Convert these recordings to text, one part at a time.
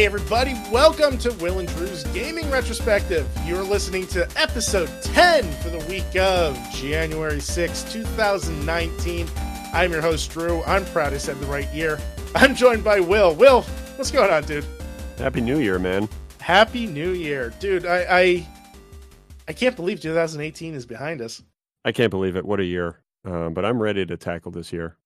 Hey everybody, welcome to Will and Drew's Gaming Retrospective. You're listening to episode 10 for the week of January 6, 2019. I'm your host, Drew. I'm proud I said the right year. I'm joined by Will. Will, what's going on, dude? Happy New Year, man. Happy New Year. Dude, I can't believe 2018 is behind us. I can't believe it. What a year. But I'm ready to tackle this year.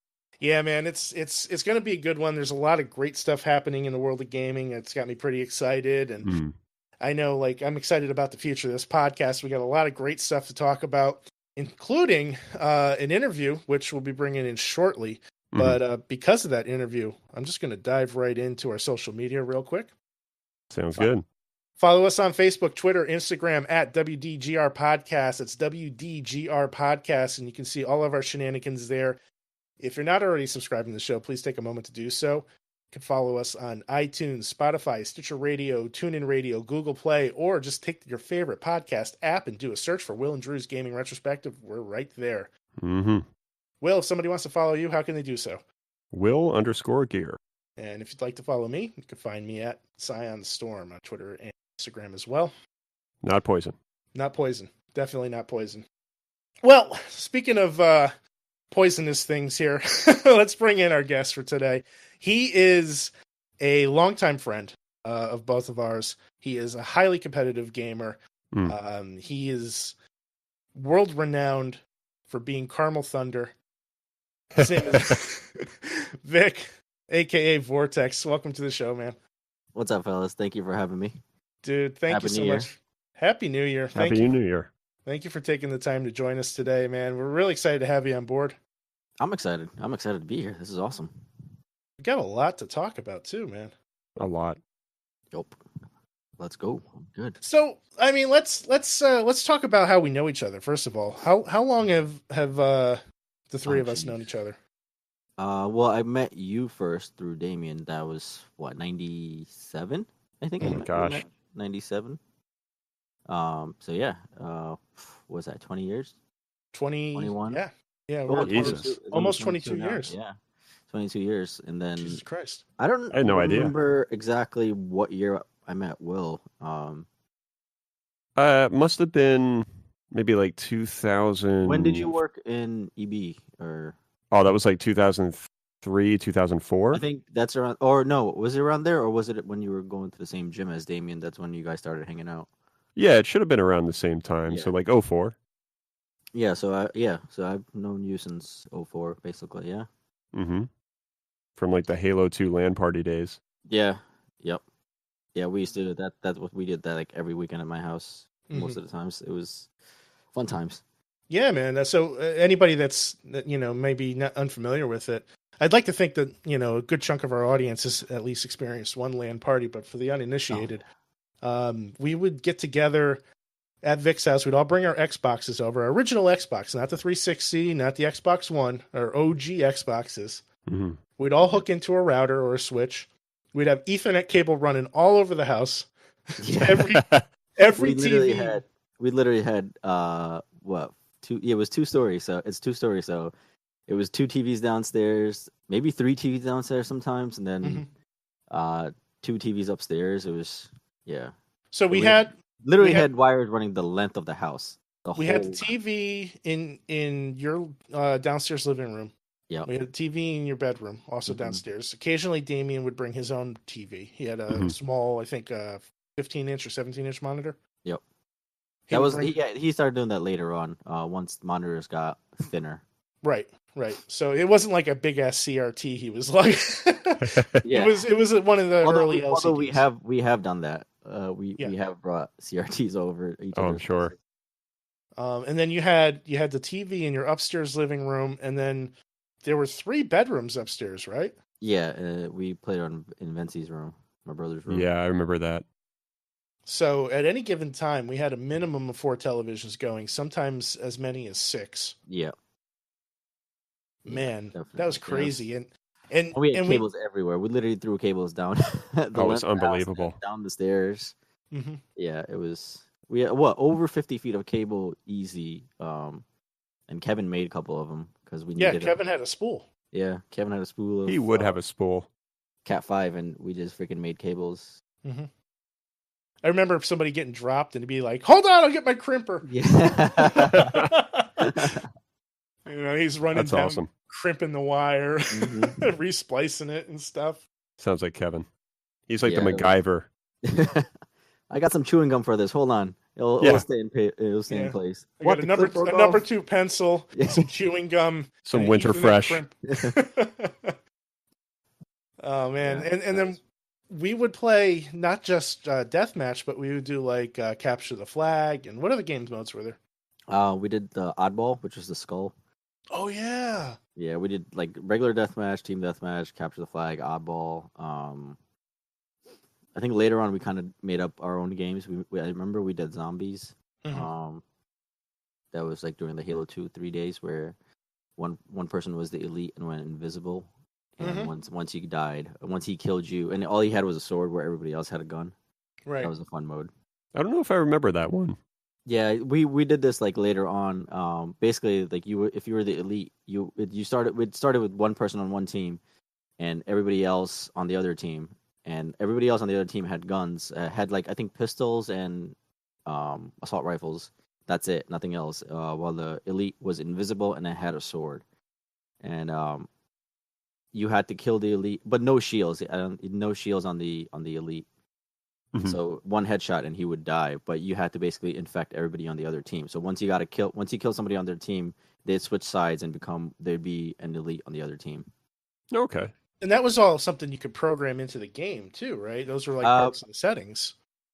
Yeah, man, it's going to be a good one. There's a lot of great stuff happening in the world of gaming. It's got me pretty excited, and I know, I'm excited about the future of this podcast. We got a lot of great stuff to talk about, including an interview, which we'll be bringing in shortly. But because of that interview, I'm just going to dive right into our social media real quick. Sounds good. Follow us on Facebook, Twitter, Instagram at WDGRPodcast. It's WDGRPodcast, and you can see all of our shenanigans there. If you're not already subscribing to the show, please take a moment to do so. You can follow us on iTunes, Spotify, Stitcher Radio, TuneIn Radio, Google Play, or just take your favorite podcast app and do a search for Will and Drew's Gaming Retrospective. We're right there. Mm-hmm. Will, if somebody wants to follow you, how can they do so? Will_gear. And if you'd like to follow me, you can find me at ScionStorm on Twitter and Instagram as well. Not poison. Not poison. Definitely not poison. Well, speaking of poisonous things here, let's bring in our guest for today. He is a longtime friend of both of ours. He is a highly competitive gamer. He is world renowned for being Carmel Thunder. His name is Vic, aka Vortex. Welcome to the show, man. What's up, fellas? Thank you for having me. Dude, thank you so much. Happy New Year. Happy New Year. Thank you for taking the time to join us today, man. We're really excited to have you on board. I'm excited. I'm excited to be here. This is awesome. We got a lot to talk about too, man. A lot. Yup. Let's go. I'm good. So, I mean, let's talk about how we know each other. First of all, how long have the three of us known each other? Well, I met you first through Damien. That was what, 97? I think. Oh my gosh. 97. So yeah. What was that? 20 years? 21. Yeah. Yeah. Oh, Jesus. Almost 22 years. Yeah. 22 years. And then Jesus Christ. I had no idea. Remember exactly what year I met Will. Must have been maybe like 2000. When did you work in EB or? Oh, that was like 2003, 2004. I think that's around. Or no, was it around there, or was it when you were going to the same gym as Damien? That's when you guys started hanging out. Yeah, it should have been around the same time. Yeah. So like 04. Yeah, so I've known you since 04, basically. Yeah. Mm-hmm. From like the Halo 2 LAN party days. Yeah. Yep. Yeah, we used to do that. That's what we did. That like every weekend at my house. Most of the times, it was fun times. Yeah, man. So anybody that's maybe not unfamiliar with it, I'd like to think that a good chunk of our audience has at least experienced one LAN party. But for the uninitiated, we would get together at Vic's house. We'd all bring our Xboxes over, our original Xbox, not the 360, not the Xbox One, our OG Xboxes. Mm-hmm. We'd all hook into a router or a switch. We'd have Ethernet cable running all over the house. Yeah. Every we TV. We literally had what? It was 2 stories, so it's 2 stories. So it was 2 TVs downstairs, maybe 3 TVs downstairs sometimes, and then 2 TVs upstairs. It was So we had had wires running the length of the house. We had the TV in your downstairs living room. Yeah. We had a TV in your bedroom, also downstairs. Occasionally, Damien would bring his own TV. He had a small, I think, 15-inch or 17-inch monitor. Yep. He started doing that later on. Once the monitors got thinner. Right. So it wasn't like a big ass CRT. He was like, yeah. It was one of the early LCDs. Although we have done that. We have brought CRTs over. I'm sure. And then you had the TV in your upstairs living room, and then there were 3 bedrooms upstairs, right? Yeah, we played in Vinci's room, my brother's room. Yeah, I remember that. So at any given time, we had a minimum of 4 televisions going, sometimes as many as 6. Yeah. Man, Definitely. that was crazy. Yeah. And we had cables everywhere. We literally threw cables down. That was unbelievable. Down the stairs. Mm-hmm. Yeah, it was. We had over 50 feet of cable easy. And Kevin made a couple of them because we needed. Kevin had a spool. Yeah, Kevin had a spool. He would have a spool. Cat 5, and we just freaking made cables. Mm-hmm. I remember somebody getting dropped and to be like, "Hold on, I'll get my crimper." Yeah. He's running That's down, awesome. crimping the wire, Mhm. resplicing it and stuff. Sounds like Kevin. He's like Yeah. the MacGyver. I got some chewing gum for this. Hold on, it'll Yeah. stay in Yeah. place. I got a number 2 pencil, Yeah. some chewing gum, Some and an Winter Ethernet Fresh. crimp. Oh man, Yeah, and then we would play not just deathmatch, but we would do like capture the flag and what other games modes were there? We did the oddball, which was the skull. Oh yeah, Yeah, we did like regular deathmatch, team deathmatch, capture the flag, oddball. I think later on we kind of made up our own games. I remember we did zombies. Mhm. That was like during the Halo 2 3 days where one person was the elite and went invisible. And Mhm. once he died, once he killed you, and all he had was a sword where everybody else had a gun. Right. That was a fun mode. I don't know if I remember that one. Yeah, we did this like later on. Basically, like if you were the elite, it started with one person on one team, and everybody else on the other team, and everybody else on the other team had guns, had like I think pistols and assault rifles. That's it, nothing else. While the elite was invisible and it had a sword, and you had to kill the elite, but no shields. No shields on the elite. Mhm. So one headshot and he would die, but you had to basically infect everybody on the other team. So once you kill somebody on their team, they'd switch sides and there'd be an elite on the other team. Okay. And that was all something you could program into the game too, right? Those were like parts of the settings.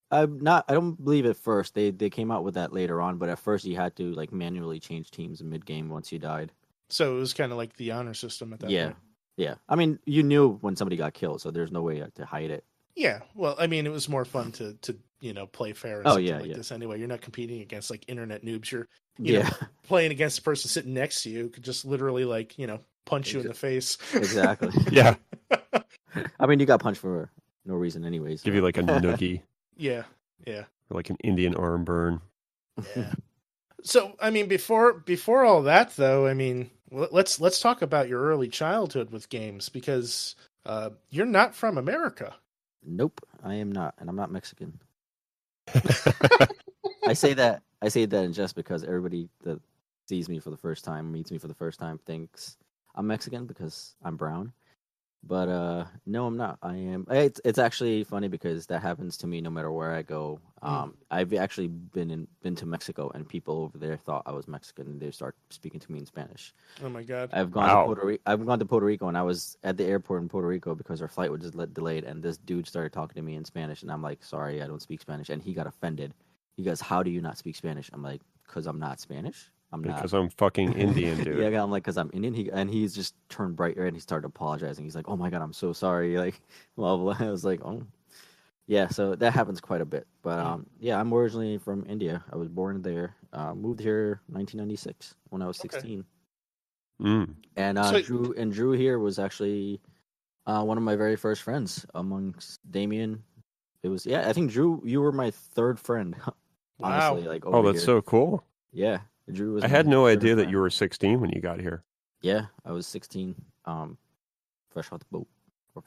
I don't believe at first they came out with that later on, but at first you had to like manually change teams mid game once you died. So it was kind of like the honor system at that point. Yeah. I mean, you knew when somebody got killed, so there's no way to hide it. Yeah, well, I mean, it was more fun to play fair and something like this anyway. You're not competing against like internet noobs. You're know, playing against the person sitting next to you who could just literally like punch you in the face. Exactly. Yeah. I mean, you got punched for no reason, anyways. Give you like a noogie. Yeah. Or like an Indian arm burn. Yeah. So I mean, before all that though, I mean, let's talk about your early childhood with games because you're not from America. Nope, I am not, and I'm not Mexican. I say that just because everybody that sees me for the first time, meets me for the first time, thinks I'm Mexican because I'm brown. But no, I'm not. I am. It's actually funny because that happens to me no matter where I go. I've actually been to Mexico, and people over there thought I was Mexican, and they start speaking to me in Spanish. Oh my god! I've gone to Puerto Rico, and I was at the airport in Puerto Rico because our flight was just delayed, and this dude started talking to me in Spanish, and I'm like, "Sorry, I don't speak Spanish," and he got offended. He goes, "How do you not speak Spanish?" I'm like, "Cause I'm not Spanish. Because I'm fucking Indian, dude." Yeah, I'm like, because I'm Indian. He's just turned bright red and he started apologizing. He's like, "Oh my god, I'm so sorry." Like, blah blah. I was like, "Oh, yeah." So that happens quite a bit. But yeah, I'm originally from India. I was born there. Moved here 1996 when I was 16. Okay. And Drew here was actually one of my very first friends amongst Damien. It was I think Drew, you were my third friend. Honestly, Wow. like over that's here. so cool. Yeah. Drew was I had no idea that you were 16 when you got here. Yeah, I was 16, fresh off the boat.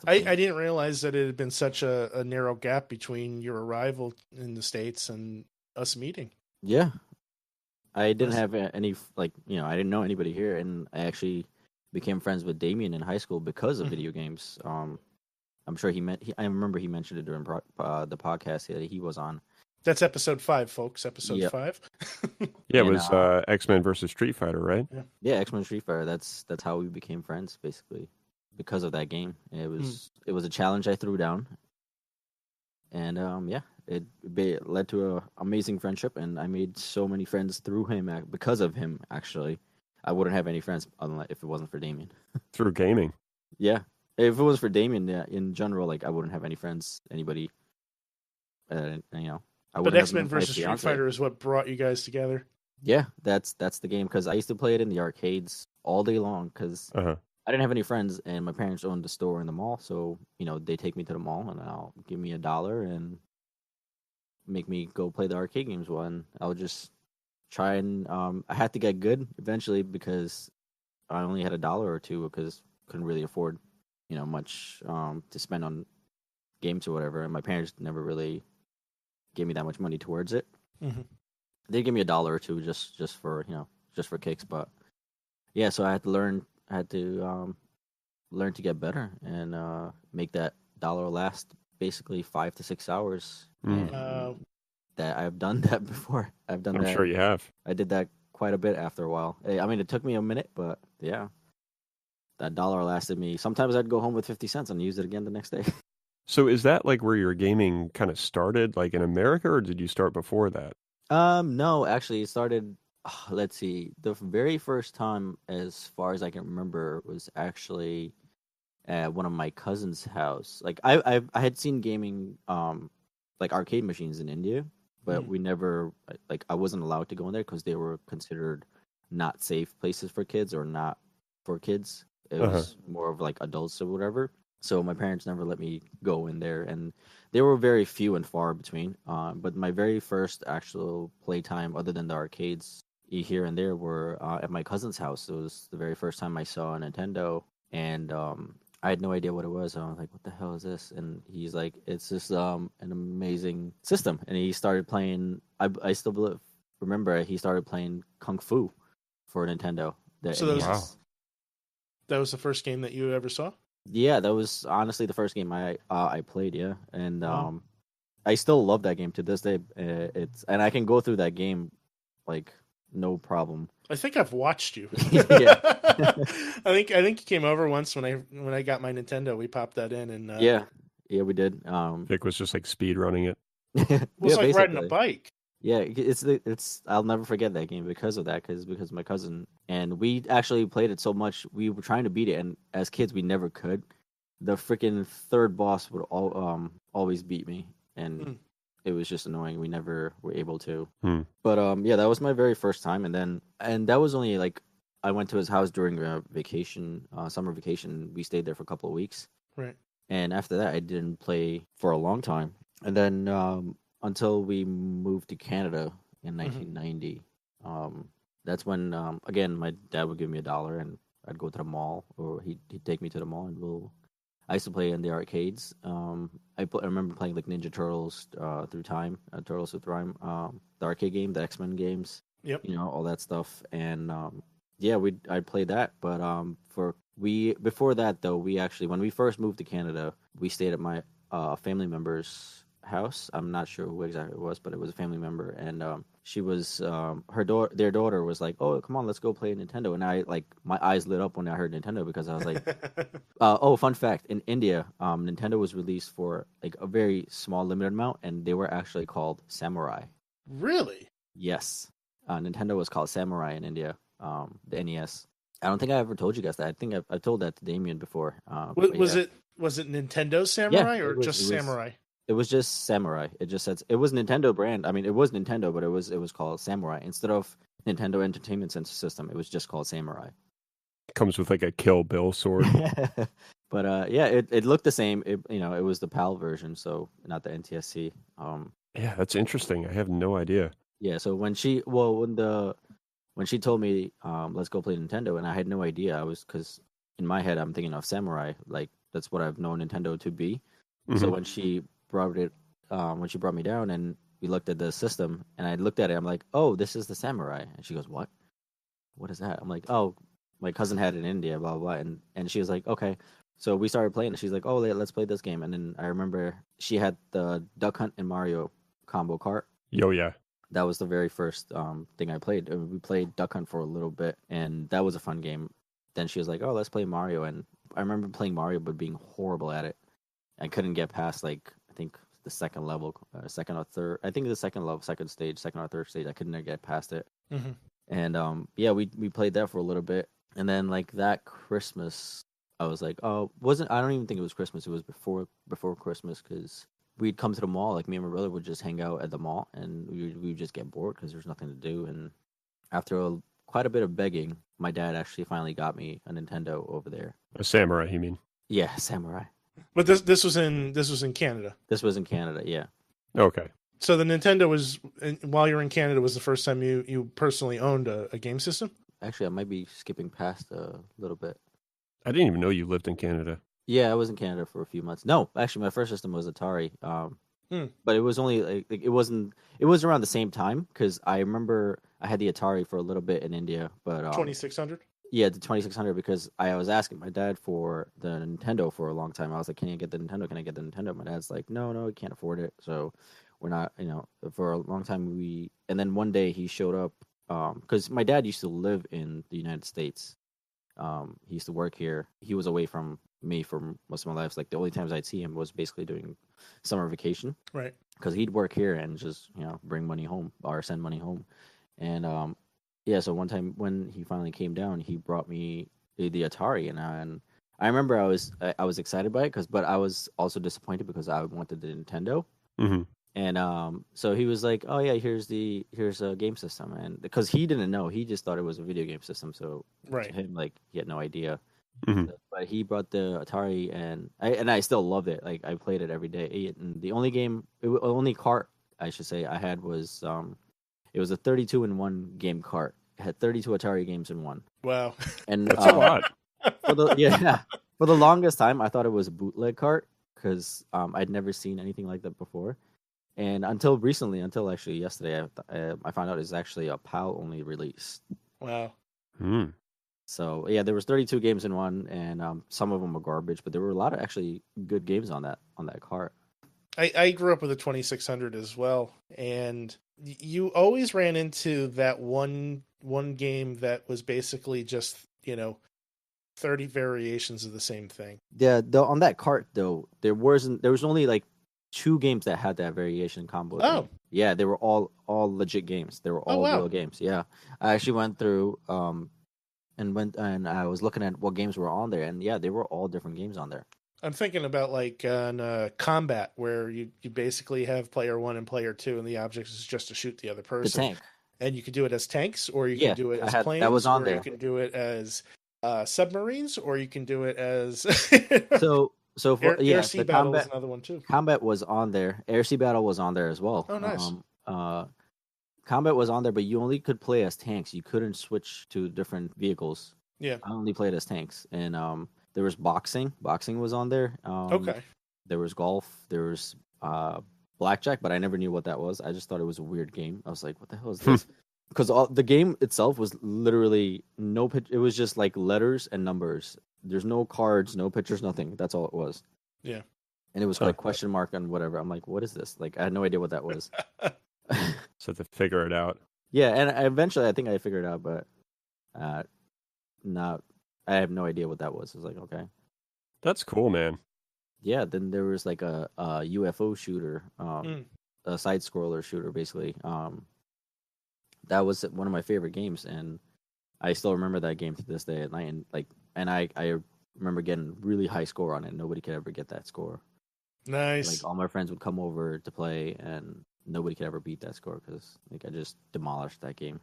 I didn't realize that it had been such a narrow gap between your arrival in the States and us meeting. Yeah. I didn't have any, I didn't know anybody here, and I actually became friends with Damien in high school because of video games. I'm sure I remember he mentioned it during the podcast that he was on. That's episode 5, folks. Episode 5. Yeah, it was X-Men versus Street Fighter, right? Yeah, X-Men Street Fighter. That's how we became friends, basically, because of that game. It was a challenge I threw down, and it led to an amazing friendship, and I made so many friends through him because of him. Actually, I wouldn't have any friends if it wasn't for Damien. Through gaming. Yeah, if it was for Damien, in general, like I wouldn't have any friends, anybody. But X-Men versus Street Fighter is what brought you guys together. Yeah, that's the game because I used to play it in the arcades all day long because I didn't have any friends and my parents owned the store in the mall, so they take me to the mall and I'll give me $1 and make me go play the arcade games. And I would just try and I had to get good eventually because I only had $1 or $2 because couldn't really afford much to spend on games or whatever, and my parents never really gave me that much money towards it. Mm-hmm. They give me $1 or $2 just for kicks, but yeah. So I had to learn to get better and make that dollar last basically 5 to 6 hours. And that I've done that before. I'm sure you have. I did that quite a bit after a while. I mean, it took me a minute, but yeah, that dollar lasted me. Sometimes I'd go home with 50 cents and use it again the next day. So is that like where your gaming kind of started, like in America, or did you start before that? No, actually, it started. Let's see. The very first time, as far as I can remember, was actually at one of my cousin's house. Like I had seen gaming, like arcade machines in India, but we never like I wasn't allowed to go in there because they were considered not safe places for kids or not for kids. It was more of like adults or whatever. So my parents never let me go in there, and they were very few and far between. But my very first actual playtime, other than the arcades here and there, were at my cousin's house. It was the very first time I saw a Nintendo, and I had no idea what it was. I was like, "What the hell is this?" And he's like, "It's just an amazing system." And he started playing. I still remember he started playing Kung Fu for Nintendo. So that was the first game that you ever saw? Yeah, that was honestly the first game I played. Yeah, and I still love that game to this day. And I can go through that game like no problem. I think I've watched you. Yeah. I think you came over once when I got my Nintendo. We popped that in and yeah, we did. Vic was just like speed running it. It was like riding a bike. Yeah, it's I'll never forget that game because of that, because my cousin, and we actually played it so much we were trying to beat it, and as kids we never could. The freaking third boss would always beat me, and it was just annoying. We never were able to. But yeah, that was my very first time, and that was only like I went to his house during a vacation, summer vacation. We stayed there for a couple of weeks, right? And after that, I didn't play for a long time, and then until we moved to Canada in 1990. That's when, again, my dad would give me $1 and I'd go to the mall, or he'd take me to the mall, and I used to play in the arcades. I remember playing like Ninja Turtles Through Time, Turtles Through Time, the arcade game, the X-Men games, all that stuff. And yeah, I'd play that. But before that though, when we first moved to Canada, we stayed at my family member's house. I'm not sure who exactly it was, but it was a family member, and she was their daughter was like, "Oh, come on, let's go play Nintendo." And I my eyes lit up when I heard Nintendo, because I was like, "Oh, fun fact! In India, Nintendo was released for like a very small, limited amount, and they were actually called Samurai." Really? Yes, Nintendo was called Samurai in India. The NES. I don't think I ever told you guys that. I think I've told that to Damien before. Was it Nintendo Samurai or just Samurai? It was just Samurai. It just said it was Nintendo brand. I mean, it was Nintendo, but it was called Samurai instead of Nintendo Entertainment System. It was just called Samurai. Comes with like a Kill Bill sword. But yeah, it looked the same. It was the PAL version, so not the NTSC. Yeah, that's interesting. I have no idea. Yeah, so when she told me let's go play Nintendo, and I had no idea, because in my head I'm thinking of Samurai, like that's what I've known Nintendo to be. So when she brought me down and we looked at the system, and I looked at it, I'm like, "Oh, this is the Samurai." And she goes, "What is that?" I'm like, "Oh, my cousin had it in India, blah blah blah." And she was like, "Okay." So we started playing, and she's like, "Oh, let's play this game." And then I remember she had the Duck Hunt and Mario combo cart. Yo, yeah. That was the very first thing I played. We played Duck Hunt for a little bit, and that was a fun game. Then she was like, "Oh, let's play Mario." And I remember playing Mario but being horrible at it. I couldn't get past like I think the second level, second or third. I think the second level, second or third stage. I couldn't get past it. And yeah, we played that for a little bit, and then like that Christmas, I was like, I don't even think it was Christmas. It was before Christmas, because we'd come to the mall. Like me and my brother would just hang out at the mall, and we would just get bored because there's nothing to do. And after quite a bit of begging, my dad actually finally got me a Nintendo over there. A Samurai, you mean? Yeah, Samurai. But this was in Canada. This was in Canada, yeah. Okay. So the Nintendo was, while you were in Canada, was the first time you personally owned a game system? Actually, I might be skipping past a little bit. I didn't even know you lived in Canada. Yeah, I was in Canada for a few months. No, actually, my first system was Atari. But it was only like it wasn't. It was around the same time because I remember I had the Atari for a little bit in India, but 2600. yeah, the 2600 because I was asking my dad for the Nintendo for a long time. I was like, "Can you get the Nintendo? Can I get the Nintendo?" My dad's like, "No, no, we can't afford it." So we're not, for a long time and then one day he showed up because my dad used to live in the United States. He used to work here. He was away from me for most of my life. Like the only times I'd see him was basically during summer vacation. Right. Because he'd work here and just bring money home or send money home, and yeah. So one time when he finally came down, he brought me the Atari, and I remember I was excited by it but I was also disappointed because I wanted the Nintendo. Mm-hmm. And so he was like, "Oh yeah, here's a game system," and because he didn't know, he just thought it was a video game system. So Right. to him, like he had no idea. Mm-hmm. But he brought the Atari, and I still loved it. Like I played it every day. And the only cart I should say I had was it was a 32-in-1 game cart. It had 32 Atari games in one. Wow. And That's a lot. For the longest time, I thought it was a bootleg cart because I'd never seen anything like that before. And until actually yesterday, I found out it's actually a PAL only release. Wow. Mm. So yeah, there was 32 games in one, and some of them were garbage, but there were a lot of actually good games on that cart. I grew up with a 2600 as well, and you always ran into that one game that was basically just 30 variations of the same thing. Yeah, on that cart though, there was only like 2 games that had that variation combo. Oh, yeah, they were all legit games. They were all real games. Yeah, I actually went through and I was looking at what games were on there, and yeah, they were all different games on there. I'm thinking about like on combat where you basically have player 1 and player 2, and the object is just to shoot the other person. The tank. And you can do it as tanks, or you can do it as planes, that was on or there. you can do it as submarines, or you can do it as So for Air Sea the Battle combat is another one too. Combat was on there. Air Sea Battle was on there as well. Oh, nice. Combat was on there, but you only could play as tanks. You couldn't switch to different vehicles. Yeah. I only played as tanks. And there was boxing. Boxing was on there. Okay. There was golf. There was blackjack, but I never knew what that was. I just thought it was a weird game. I was like, what the hell is this? Because the game itself was literally no pitch. It was just like letters and numbers. There's no cards, no pictures, nothing. That's all it was. Yeah. And it was like question mark and whatever. I'm like, what is this? Like, I had no idea what that was. So to figure it out. Yeah, and eventually I think I figured it out, but I have no idea what that was. I was like, okay. That's cool, man. Yeah, then there was like a UFO shooter, a side scroller shooter, basically. That was one of my favorite games, and I still remember that game to this day at night. And I remember getting really high score on it. Nobody could ever get that score. Nice. Like all my friends would come over to play, and nobody could ever beat that score because I just demolished that game.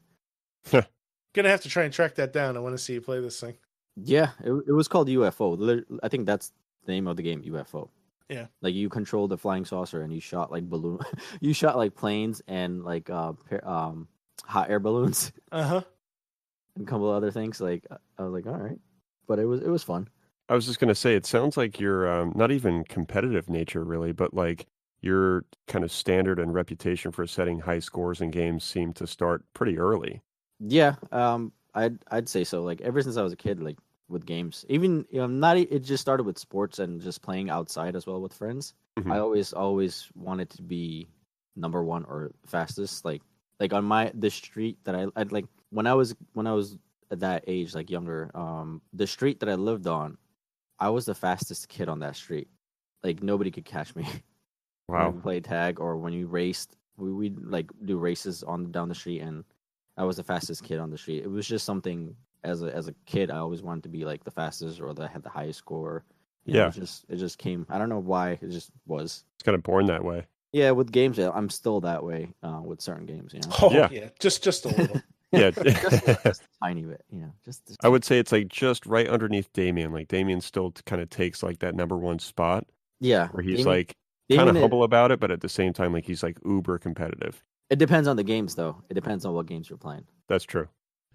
Gonna have to try and track that down. I want to see you play this thing. Yeah, it was called UFO. I think that's the name of the game, UFO. Yeah. Like you controlled the flying saucer and you shot like you shot like planes and like hot air balloons. Uh-huh. And a couple of other things. Like I was like, all right, but it was fun. I was just gonna say, it sounds like your not even competitive nature really, but like your kind of standard and reputation for setting high scores in games seemed to start pretty early. Yeah, I'd say so. Like ever since I was a kid, like with games, even it just started with sports and just playing outside as well with friends. Mm-hmm. I always wanted to be number one or fastest. Like on the street that I'd like when I was at that age, like younger, the street that I lived on, I was the fastest kid on that street. Like nobody could catch me. Wow. When we played tag or when you raced, we'd like do races down the street, and I was the fastest kid on the street. It was just something as a kid I always wanted to be like the fastest or that had the highest score. Yeah. It just came. I don't know why. It just was. It's kind of born that way. Yeah, with games, I'm still that way with certain games. Oh yeah, just a little. Yeah, just a tiny bit. Just. I would say it's like just right underneath Damien. Like Damien still kind of takes like that number one spot. Yeah, where he's like kind of humble about it, but at the same time, like he's like uber competitive. It depends on the games, though. It depends on what games you're playing. That's true.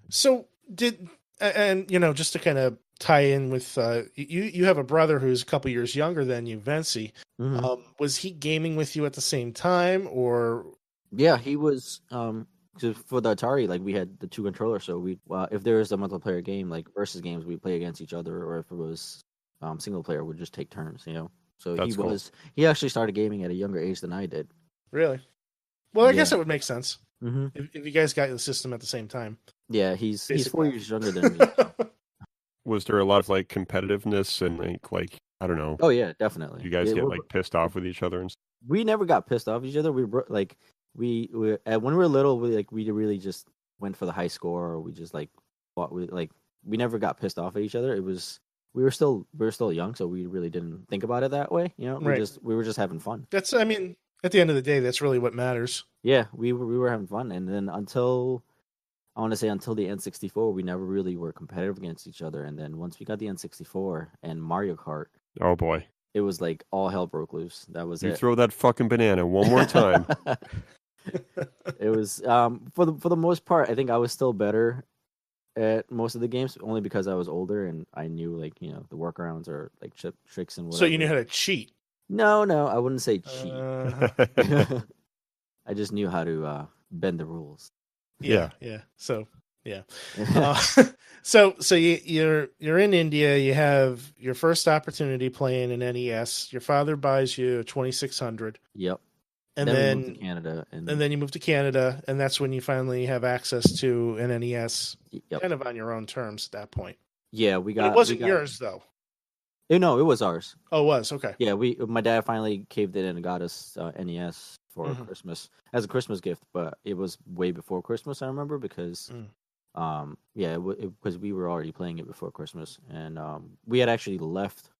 So just to kind of tie in with you have a brother who's a couple years younger than you, Vinci. Mhm. Was he gaming with you at the same time, or Yeah, he was. 'Cause for the Atari, like we had the two controllers, so we if there was a multiplayer game, like versus games, we play against each other, or if it was single player, we'd just take turns, you know. So That's cool. he actually started gaming at a younger age than I did. really? Well, I guess Yeah. that would make sense Hmm. if you guys got the system at the same time. Yeah, he's 4 Basically. years younger than me. Was there a lot of like competitiveness and like I don't know, Oh yeah, definitely. you guys Yeah, get like pissed off with each other and stuff? we never got pissed off at each other. Like we when we were little, we really just went for the high score, or we just like we never got pissed off at each other. It was we were still young, so we really didn't think about it that way. You know, Right. we were just having fun. That's, I mean, at the end of the day, that's really what matters. Yeah, we were having fun, and then until the N64, we never really were competitive against each other. And then once we got the N64 and Mario Kart, Oh boy. it was like all hell broke loose. That was You it. throw that fucking banana one more time. It was for the most part, I think I was still better at most of the games, only because I was older and I knew, like, you know, the workarounds or like tricks and whatever. So you knew how to cheat. No, I wouldn't say cheat. Uh, I just knew how to bend the rules. yeah. So yeah. So you're in India. You have your first opportunity playing an NES. Your father buys you a 2600, Yep. and we then moved to Canada, and then you move to Canada, and that's when you finally have access to an NES, yep. kind of on your own terms at that point. Yeah, we got. But it wasn't yours though. No, it was ours. Oh, it was, okay. Yeah, my dad finally caved in and got us NES for Mhm. Christmas as a Christmas gift, but it was way before Christmas. I remember because, because we were already playing it before Christmas, and we had actually left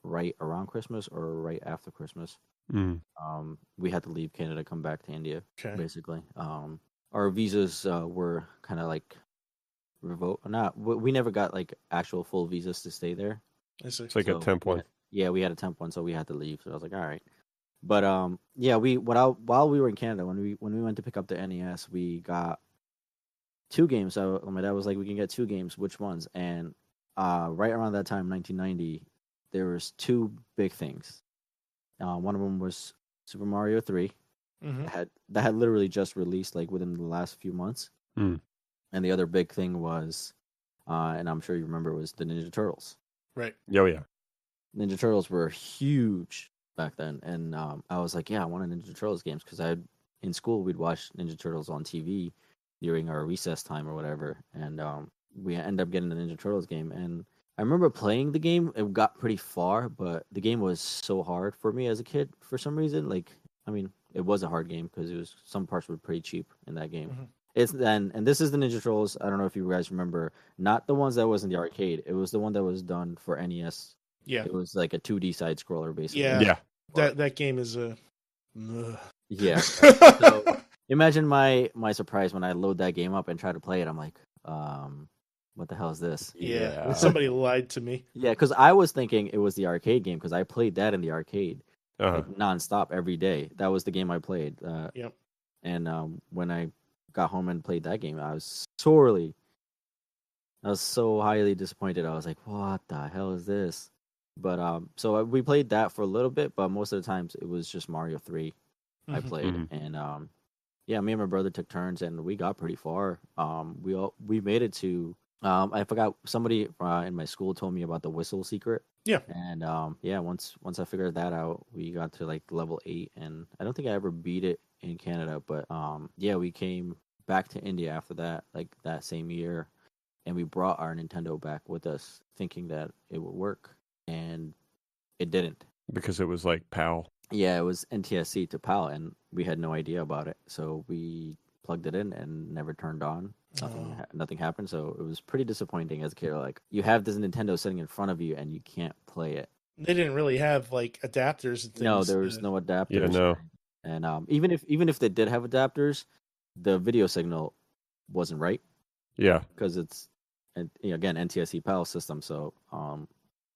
right around Christmas or right after Christmas. Mm. We had to leave Canada, come back to India, Okay. basically. Our visas were kind of like revoked. We never got like actual full visas to stay there. I see. It's like a temp one. Yeah, we had a temp one, so we had to leave. So I was like, all right. But while we were in Canada, when we went to pick up the NES, we got 2 games. So my dad was like, we can get 2 games. Which ones? And right around that time, 1990, there was 2 big things. One of them was Super Mario 3. Mm-hmm. That had literally just released like within the last few months. Mm. And the other big thing was, and I'm sure you remember, was the Ninja Turtles. Right. Oh yeah. Ninja Turtles were huge back then, and I was like, yeah, I want a Ninja Turtles games, because in school we'd watch Ninja Turtles on TV during our recess time or whatever, and we ended up getting the Ninja Turtles game. And I remember playing the game. It got pretty far, but the game was so hard for me as a kid for some reason. Like, I mean, it was a hard game because some parts were pretty cheap in that game. Mm-hmm. And this is the Ninja Turtles. I don't know if you guys remember, not the ones that was in the arcade. It was the one that was done for NES. Yeah. It was like a 2D side scroller, basically. Yeah. That game is a. Yeah. So imagine my surprise when I load that game up and try to play it. I'm like, what the hell is this? Yeah. Somebody lied to me. Yeah, because I was thinking it was the arcade game, because I played that in the arcade like, nonstop every day. That was the game I played. Yep. And when I got home and played that game, I was so highly disappointed. I was like, what the hell is this? But so we played that for a little bit, but most of the times it was just Mario 3 I played. And yeah, me and my brother took turns, and we got pretty far. We made it to I forgot, somebody in my school told me about the whistle secret. Yeah. And yeah, once I figured that out, we got to like level 8, and I don't think I ever beat it in Canada, but yeah, we came back to India after that, like that same year, and we brought our Nintendo back with us, thinking that it would work, and it didn't. Because it was like PAL. Yeah, it was NTSC to PAL, and we had no idea about it, so we plugged it in and never turned on. Nothing happened, so it was pretty disappointing as a kid. Like, you have this Nintendo sitting in front of you, and you can't play it. They didn't really have like adapters and things. No, there was no adapters. Yeah, no. And even if they did have adapters, the video signal wasn't right. Yeah. Because it's, again, NTSC PAL system, so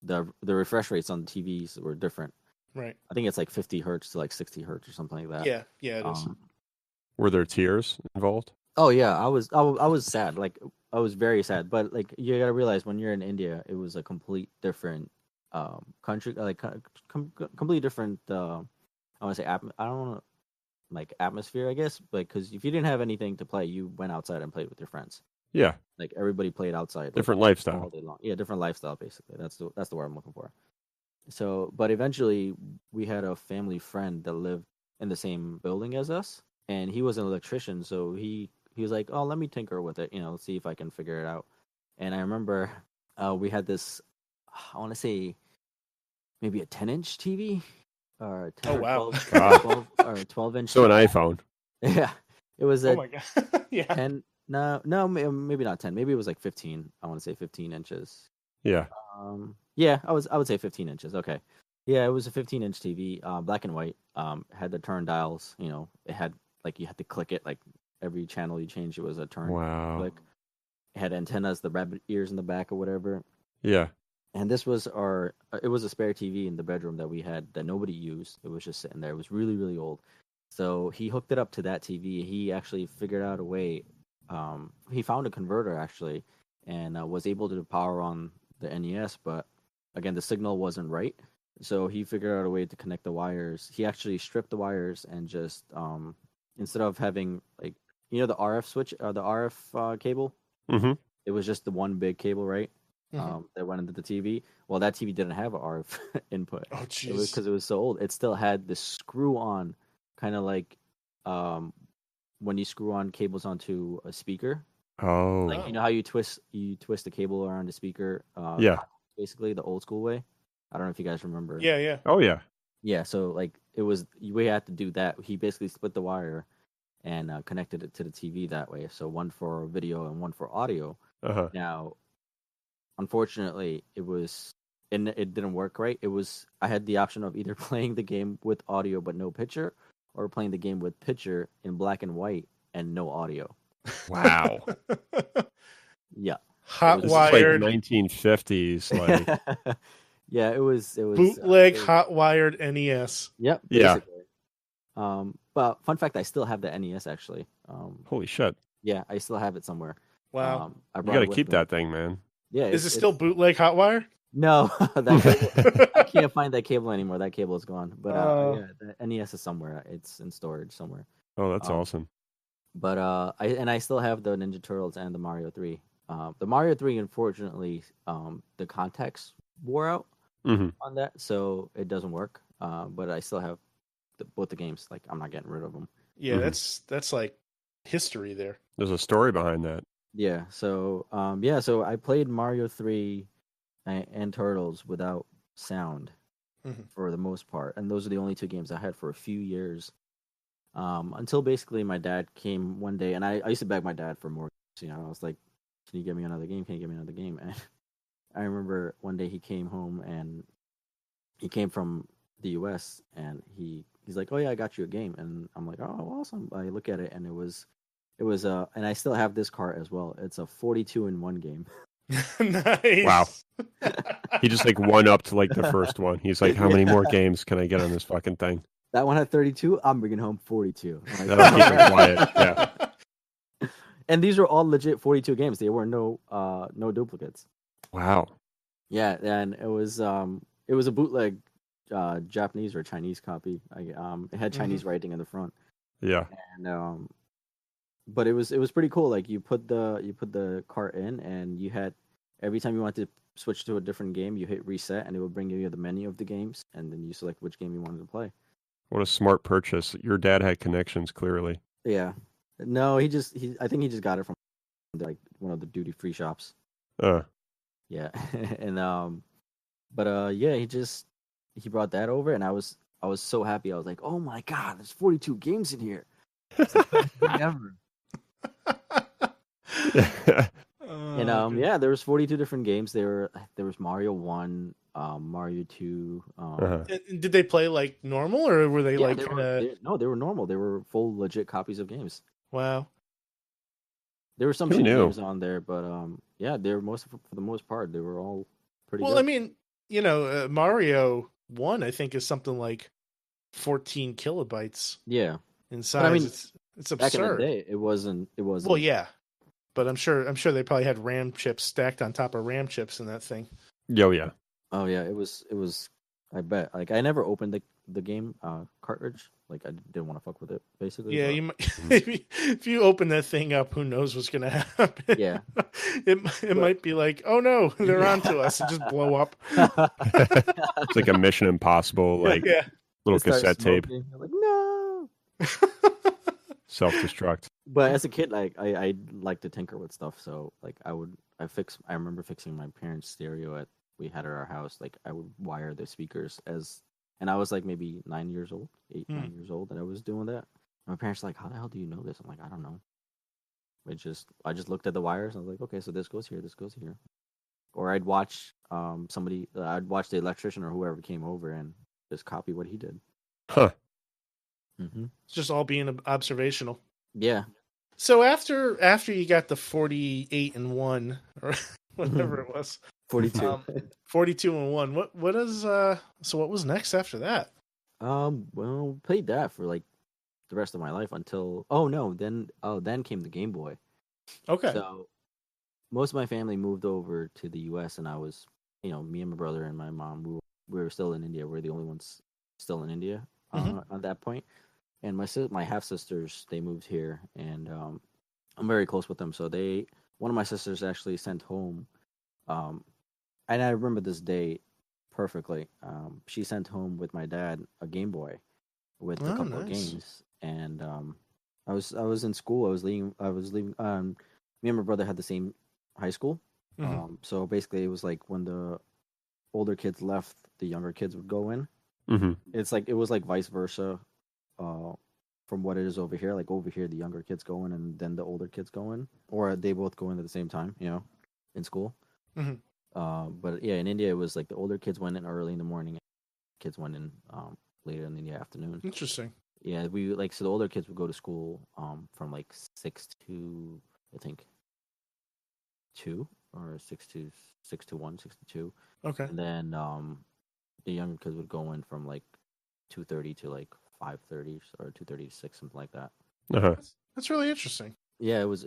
the refresh rates on the TVs were different. Right. I think it's like 50 hertz to like 60 hertz or something like that. Yeah, it is. Were there tiers involved? Oh yeah, I was sad. Like, I was very sad. But like you gotta realize when you're in India, it was a complete different country, like completely different. I want to say I don't want to like atmosphere, I guess, but because if you didn't have anything to play, you went outside and played with your friends. Yeah. Like everybody played outside. Different like, lifestyle. all day long. Yeah, different lifestyle basically. That's the word I'm looking for. So, but eventually we had a family friend that lived in the same building as us, and he was an electrician, so he was like, "Oh, let me tinker with it, let's see if I can figure it out." And I remember we had this, I want to say maybe a 10-inch TV or a 10 Oh, or wow. 12 or a 12-inch. So an iPhone. Yeah, it was Oh a my god. Yeah. 10. No, maybe not 10. Maybe it was like 15. I want to say 15 inches. Yeah. Yeah, I would say 15 inches. Okay. Yeah, it was a 15-inch TV, black and white. Had the turn dials. It had like you had to click it. Like every channel you changed, it was a turn click. It had antennas, the rabbit ears in the back or whatever. Yeah. And this was it was a spare TV in the bedroom that we had that nobody used. It was just sitting there. It was really, really old. So he hooked it up to that TV. He actually figured out a way. He found a converter actually, and was able to power on the NES. But again, the signal wasn't right. So he figured out a way to connect the wires. He actually stripped the wires and just instead of having like the RF switch or the RF cable, Mm-hmm. it was just the one big cable, right? Mm-hmm. That went into the TV. Well, that TV didn't have a RF input. Oh It was jeez. because it was so old. It still had the screw-on, kind of like when you screw on cables onto a speaker. Oh. Like how you twist the cable around the speaker. Yeah. Basically the old school way. I don't know if you guys remember. Yeah, yeah. Oh yeah. Yeah. So like we had to do that. He basically split the wire and connected it to the TV that way. So one for video and one for audio. Uh-huh. Now, unfortunately, it didn't work right. I had the option of either playing the game with audio but no picture, or playing the game with picture in black and white and no audio. Wow. Yeah. Hot This is wired, like 1950s. Like Yeah, it was bootleg, hot wired NES. Yep. Yeah. Basically. But fun fact, I still have the NES actually. holy shit. Yeah, I still have it somewhere. Wow. I You brought got to it with keep me. that thing, man. Yeah. Is it still bootleg hot wire? No, I can't find that cable anymore. That cable is gone. But Oh. yeah, the NES is somewhere. It's in storage somewhere. Oh, that's awesome. But I still have the Ninja Turtles and the Mario 3. The Mario 3, unfortunately, the contacts wore out Mm-hmm. on that, so it doesn't work. But I still have both the games. Like I'm not getting rid of them. Yeah, Mhm. that's like history there. There's a story behind that. Yeah. So so I played Mario 3 and Turtles without sound Mhm. for the most part, and those are the only two games I had for a few years. Until basically my dad came one day, and I used to beg my dad for more. I was like, "Can you get me another game? Can you get me another game?" And I remember one day he came home, and he came from the U.S. and he's like, "Oh yeah, I got you a game," and I'm like, "Oh, awesome!" I look at it, and it was and I still have this cart as well. It's a 42-in-1 game. Nice. Wow. He just like one up to like the first one. He's like, how many more games can I get on this fucking thing? That one had 32. I'm bringing home 42. I'm like, That'll keep it quiet. Yeah. And these were all legit 42 games. There were no duplicates. Wow. Yeah, and it was a bootleg Japanese or Chinese copy. It had Chinese writing in the front. Yeah. And but it was pretty cool. Like you put the cart in, and you had every time you wanted to switch to a different game, you hit reset, and it would bring you the menu of the games, and then you select which game you wanted to play. What a smart purchase. Your dad had connections, clearly. Yeah. No, I think he just got it from like one of the duty free shops. Yeah. And but yeah, he brought that over, and I was so happy. I was like, "Oh my god, there's 42 games in here." It's the best thing ever. And yeah, there was 42 different games. There was Mario 1, Mario 2. Did they play like normal, or were they like No, they were normal. They were full legit copies of games. Wow. There were some Who shitty knew? games on there, but yeah, they were for the most part, they were all pretty Well, good. I mean, Mario 1, I think, is something like 14 kilobytes Yeah. in size. But I mean, it's absurd. back in the day, it wasn't. Well, yeah. but I'm sure they probably had RAM chips stacked on top of RAM chips in that thing. Yo, yeah. Oh yeah, it was. I bet. Like I never opened the game cartridge. Like I didn't want to fuck with it. Basically. Yeah, but, you might, if you open that thing up, who knows what's gonna happen? Yeah. It might be like, oh no, they're onto us, and just blow up. It's like a Mission Impossible, like Yeah. little It starts cassette tape, smoking. I'm like no. self-destruct. But as a kid, like I like to tinker with stuff. So like I remember fixing my parents' stereo we had at our house. Like I would wire the speakers and I was like maybe 9 years old, 9 years old, and I was doing that. My parents were like, how the hell do you know this? I'm like, I don't know. I just looked at the wires and I was like, okay, so this goes here, this goes here. Or I'd watch I'd watch the electrician or whoever came over and just copy what he did. Huh. Mm-hmm. It's just all being observational. Yeah. So after you got the 48 and 1 or whatever it was, 42. 42 and 1. What is so what was next after that? Well, played that for like the rest of my life until then came the Game Boy. Okay. So most of my family moved over to the US and I was, me and my brother and my mom, we were still in India. We're the only ones still in India at that point. And my half sisters, they moved here and I'm very close with them. So one of my sisters actually sent home and I remember this day perfectly. She sent home with my dad a Game Boy with a couple of games, and I was in school. I was leaving. Me and my brother had the same high school, so basically it was like when the older kids left, the younger kids would go in. Mm-hmm. It was like vice versa, from what it is over here. Like over here, the younger kids go in, and then the older kids go in, or they both go in at the same time. In school. Mm-hmm. But yeah, in India it was like the older kids went in early in the morning, and kids went in later in the afternoon. Interesting. Yeah, so the older kids would go to school from like 6 to I think 2 or 6 to 1, 6 to 2. Okay. And then the younger kids would go in from like 2:30 to like 5:30 or 2:30 to 6, something like that. Uh-huh. That's really interesting. Yeah, it was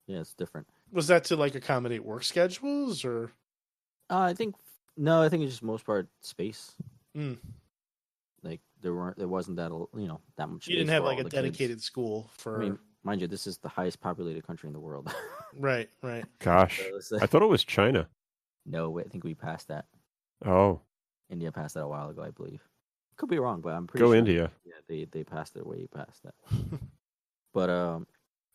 yeah, it's different. Was that to like accommodate work schedules or? I think it's just most part space. Mm. Like there wasn't that that much. You didn't have like a dedicated school for. I mean, mind you, this is the highest populated country in the world. Right. Gosh, I thought it was China. No, I think we passed that. Oh, India passed that a while ago, I believe. Could be wrong, but I'm pretty go sure. India. Yeah, they passed it way past that. But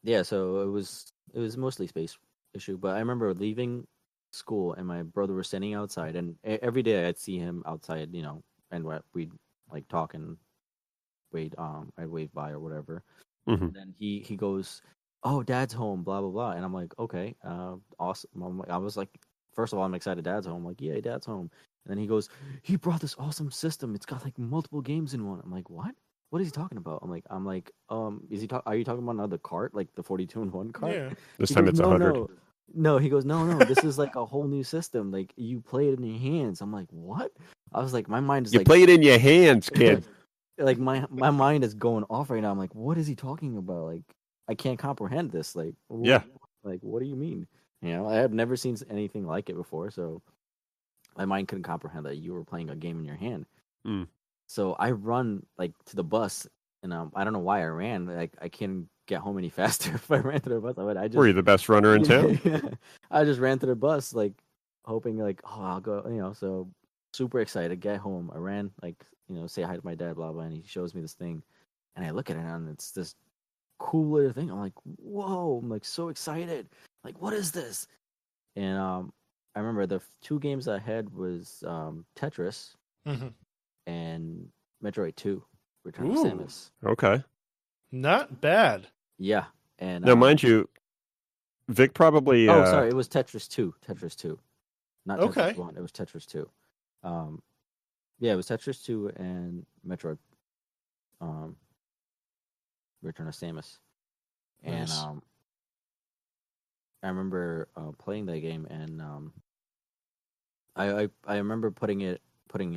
yeah, so it was mostly space issue. But I remember leaving school and my brother was standing outside, and every day I'd see him outside, and we'd like talk and I'd wave by or whatever. Mm-hmm. And then he goes, "Oh, Dad's home," blah blah blah, and I'm like, "Okay, awesome." I was like, first of all, I'm excited Dad's home. I'm like, "Yeah, Dad's home." And then he goes, "He brought this awesome system. It's got like multiple games in one." I'm like, "What? What is he talking about?" I'm like, are you talking about another cart, like the 42 in 1 cart? Yeah. This time it's 100. No, he goes, no, this is like a whole new system. Like you play it in your hands. I'm like, what? I was like, my mind is You like, play it in your hands, kid. like my mind is going off right now. I'm like, what is he talking about? Like I can't comprehend this. Like Yeah. Like what do you mean? I have never seen anything like it before, so my mind couldn't comprehend that you were playing a game in your hand. Mm. So I run like to the bus, and I don't know why I ran. Like I can't get home any faster if I ran to the bus. Were you the best runner in town? I just ran to the bus, like hoping, like, oh, I'll go. So super excited, get home. I ran, like, say hi to my dad, blah blah, and he shows me this thing, and I look at it, and it's this cool little thing. I'm like, whoa! I'm like so excited. Like, what is this? And I remember the 2 games I had was Tetris. Mm-hmm. And Metroid 2, Return of Samus. Okay. Not bad. Yeah. And now, mind you, Vic probably... sorry, it was Tetris 2. Not Tetris Okay. 1, it was Tetris 2. Yeah, it was Tetris 2 and Metroid Return of Samus. Nice. And I remember playing that game, and I remember putting in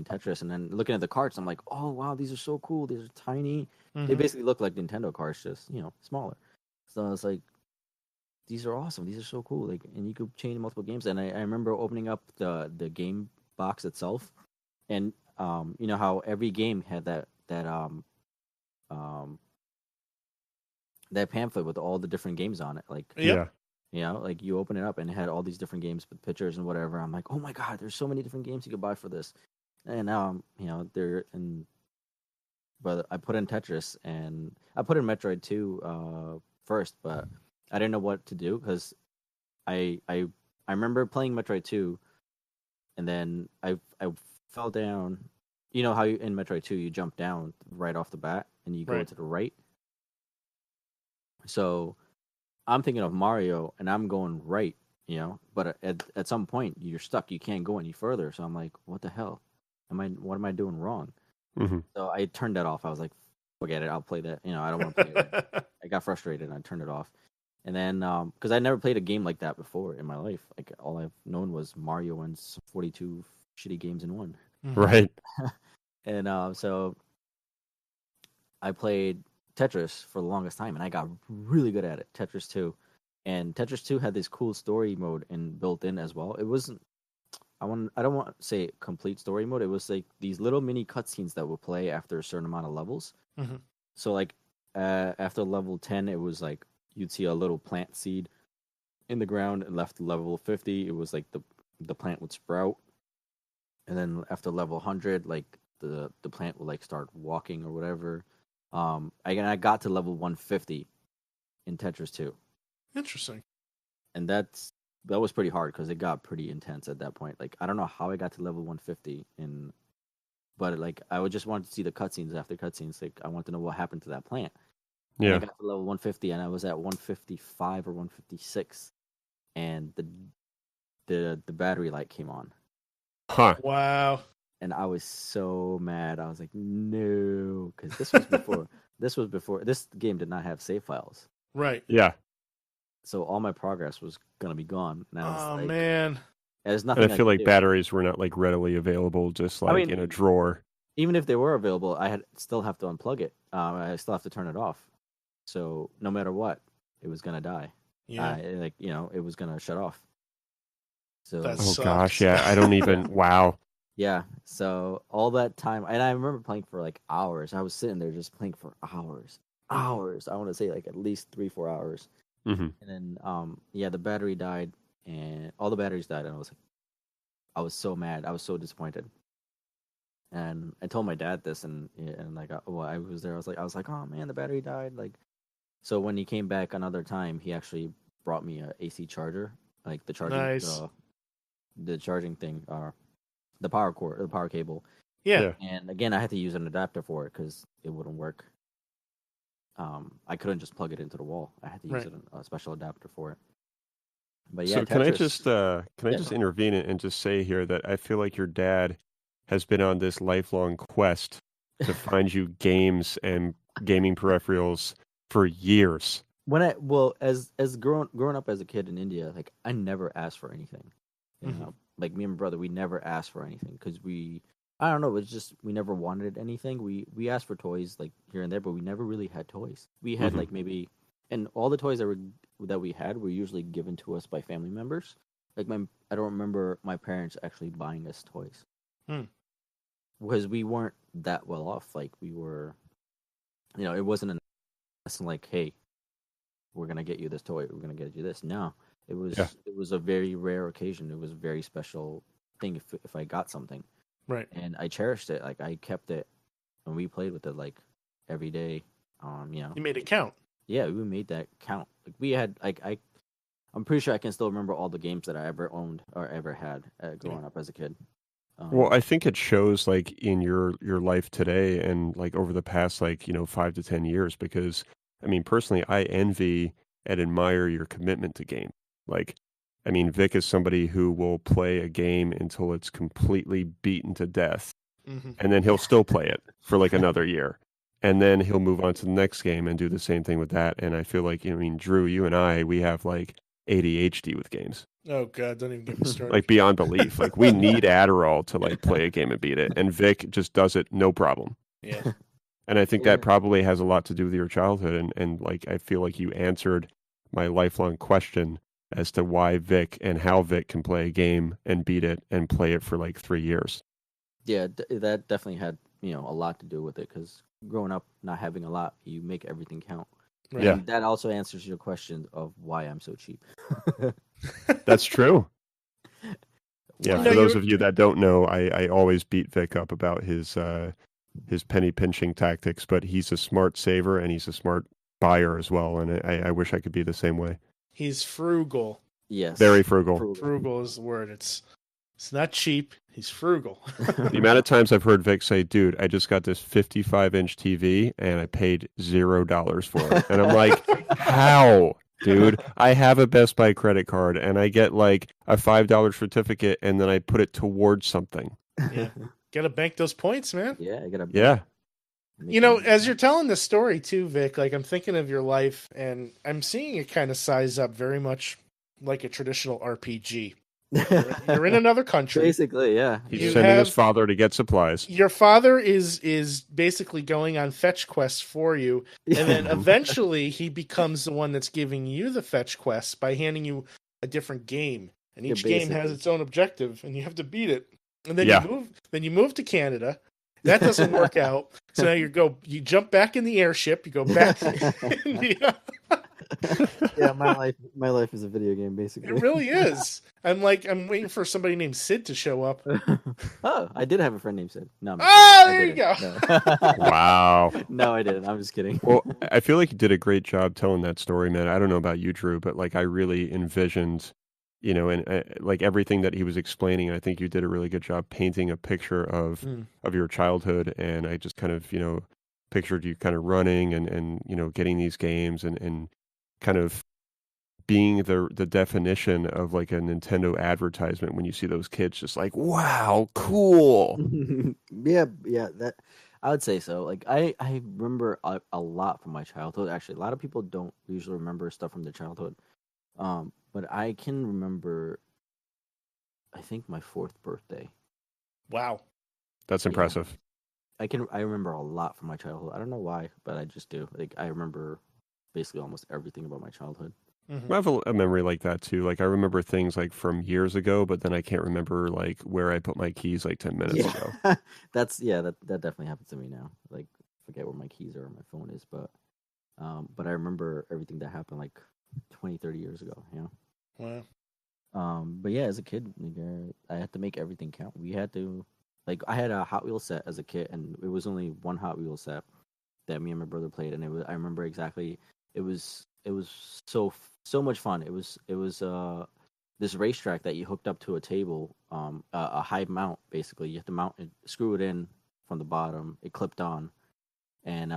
Tetris, and then looking at the carts, I'm like, oh wow, these are so cool. These are tiny. Mm-hmm. They basically look like Nintendo carts, just smaller. So I was like, these are awesome. These are so cool. Like, and you could change multiple games. And I remember opening up the game box itself, and you know how every game had um that pamphlet with all the different games on it. Like, Yep. you know, like you open it up and it had all these different games with pictures and whatever. I'm like, oh my god, there's so many different games you could buy for this. And now, you know, they're in. But I put in Tetris and I put in Metroid 2 first, but I didn't know what to do because I remember playing Metroid 2, and then I fell down. You know how in Metroid 2 you jump down right off the bat and you go Right. to the right. So I'm thinking of Mario and I'm going right, you know, but at some point you're stuck. You can't go any further. So I'm like, what the hell? What am I doing wrong? Hmm. So I turned that off. I was like, forget it. I'll play that. You know, I don't want to play it. I got frustrated and I turned it off. And then, because I never played a game like that before in my life. Like, all I've known was Mario and 42 shitty games in one. Right. And so I played Tetris for the longest time, and I got really good at it. Tetris 2, and Tetris 2 had this cool story mode and built in as well. It wasn't. I don't want to say complete story mode. It was like these little mini cutscenes that would play after a certain amount of levels. Mhm. So like after level 10, it was like you'd see a little plant seed in the ground, and left level 50, it was like the plant would sprout, and then after level 100, like the plant would like start walking or whatever. I got to level 150 in Tetris 2, Interesting. and that was pretty hard because it got pretty intense at that point. Like, I don't know how I got to level 150, but like I would just want to see the cutscenes after cutscenes. Like, I want to know what happened to that plant. And I Yeah. got to level 150, and I was at 155 or 156, and the battery light came on, Huh. Wow. and I was so mad. I was like, no, because this was before. This game did not have save files, Right. Yeah. so all my progress was gonna be gone. And I was Oh like, man. there's And nothing. I feel could like do. batteries were not like readily available, just like mean, in a drawer. Even if they were available, I had still have to unplug it. I still have to turn it off. So no matter what, it was gonna die. Yeah. It was gonna shut off. So That Oh sucks. gosh, yeah. I don't even. Wow. yeah, so all that time, and I remember playing for like hours. I was sitting there just playing for hours. I want to say like at least 3-4 hours. Hmm. And then the battery died, and all the batteries died, and I was so mad. I was so disappointed. And I told my dad this, and like, I was there. I was like, oh man, the battery died. Like, so when he came back another time, he actually brought me a AC charger, like the charging, Nice. the charging thing, the power cord, the power cable. Yeah. And again, I had to use an adapter for it because it wouldn't work. I couldn't just plug it into the wall. I had to use a special adapter for it. But yeah, So can I Tetris- just intervene and just say here that I feel like your dad has been on this lifelong quest to find you games and gaming peripherals for years. as growing up as a kid in India, like I never asked for anything. You know, like me and my brother, we never asked for anything because I don't know, it's just we never wanted anything. We asked for toys like here and there, but we never really had toys. We had like maybe, and all the toys that we had were usually given to us by family members. Like I don't remember my parents actually buying us toys. Because we weren't that well off. Like we were, you know, it wasn't like, hey, we're gonna get you this toy, we're gonna get you this. No, it was a very rare occasion. It was a very special thing if I got something, Right. and I cherished it. Like I kept it, and we played with it like every day. You know, You made it count. yeah, we made that count. Like we had I'm pretty sure I can still remember all the games that I ever owned or ever had growing up as a kid. Well, I think it shows like in your life today and like over the past 5 to 10 years, because I mean personally I envy and admire your commitment to game. Like, I mean, Vic is somebody who will play a game until it's completely beaten to death, and then he'll still play it for like another year, and then he'll move on to the next game and do the same thing with that. And I feel like, I mean, Drew, you and we have like ADHD with games. Oh god, don't even get me started. Like beyond belief. Like we need Adderall to like play a game and beat it, and Vic just does it no problem. Yeah. And I think that probably has a lot to do with your childhood, and like I feel like you answered my lifelong question as to why Vic and how Vic can play a game and beat it and play it for like 3 years. Yeah, that definitely had a lot to do with it because growing up not having a lot, you make everything count. Right. And that also answers your question of why I'm so cheap. That's true. Yeah, Why- for those of you that don't know, I always beat Vic up about his penny pinching tactics, but he's a smart saver and he's a smart buyer as well, and I wish I could be the same way. He's frugal. Yes, Very frugal. Frugal is the word. It's not cheap. He's frugal. The amount of times I've heard Vic say, "Dude, I just got this 55-inch TV and I paid $0 for it," and I'm like, "How, dude? I have a Best Buy credit card and I get like a $5 certificate, and then I put it towards something." Yeah. Gotta bank those points, man. Yeah, I gotta. Yeah. As you're telling this story too, Vic, like I'm thinking of your life and I'm seeing it kind of size up very much like a traditional RPG. You're in another country. Basically, yeah. He's sending his father to get supplies. Your father is basically going on fetch quests for you, and then eventually he becomes the one that's giving you the fetch quests by handing you a different game, and each game has its own objective, and you have to beat it. And then you move to Canada. That doesn't work out. So now you jump back in the airship. You go back to India. Yeah, my life is a video game, basically. It really is. I'm waiting for somebody named Sid to show up. Oh, I did have a friend named Sid. No, there you go. No. Wow. No, I didn't. I'm just kidding. Well, I feel like you did a great job telling that story, man. I don't know about you, Drew, but like I really envisioned, and like everything that he was explaining. I think you did a really good job painting a picture of your childhood, and I just kind of pictured you kind of running and getting these games and kind of being the definition of like a Nintendo advertisement when you see those kids just like, wow, cool. yeah, that I would say so. Like I remember a lot from my childhood. Actually, a lot of people don't usually remember stuff from their childhood. But I can remember, I think my 4th birthday. Wow. That's impressive. I remember a lot from my childhood. I don't know why, but I just do. Like I remember basically almost everything about my childhood. I have a memory like that too. Like I remember things like from years ago, but then I can't remember like where I put my keys like 10 minutes ago. that definitely happens to me now. Like forget where my keys are, or my phone is, but I remember everything that happened like 20, 30 years ago. Wow. But yeah, as a kid, I had to make everything count. We had to, like, I had a Hot Wheels set as a kid, and it was only one Hot Wheels set that me and my brother played, and I remember exactly. It was so much fun. It was this racetrack that you hooked up to a table, a high mount basically. You have to mount it, screw it in from the bottom. It clipped on, and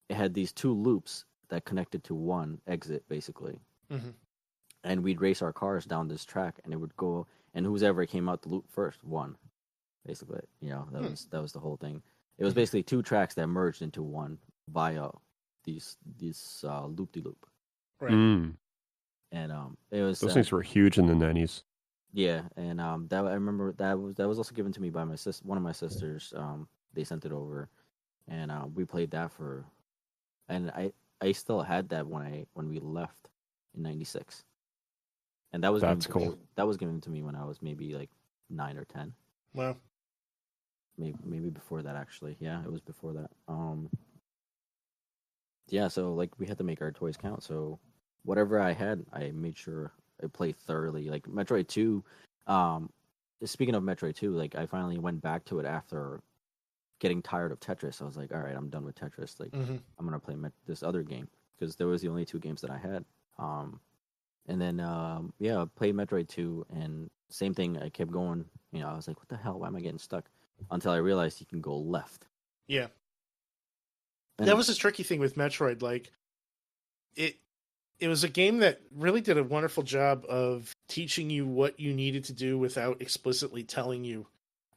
it had these 2 loops that connected to one exit basically. And we'd race our cars down this track, and it would go, and whoever came out the loop first won. Basically, that was the whole thing. It was basically 2 tracks that merged into one via these loop-de-loop. Right. And it was those things were huge in the 90s. Yeah, and that I remember that was also given to me by my one of my sisters. They sent it over, and we played that and I still had that when we left in '96. And that was cool. That was given to me when I was maybe like 9 or 10. Wow. Maybe before that actually. Yeah, it was before that. Yeah, so like we had to make our toys count. So whatever I had, I made sure I played thoroughly. Like Metroid 2. Speaking of Metroid 2, like I finally went back to it after getting tired of Tetris. I was like, all right, I'm done with Tetris. Like I'm gonna play this other game because there was the only 2 games that I had. And then, I played Metroid 2, and same thing, I kept going. I was like, what the hell? Why am I getting stuck? Until I realized you can go left. Yeah. And that was a tricky thing with Metroid. Like, it was a game that really did a wonderful job of teaching you what you needed to do without explicitly telling you.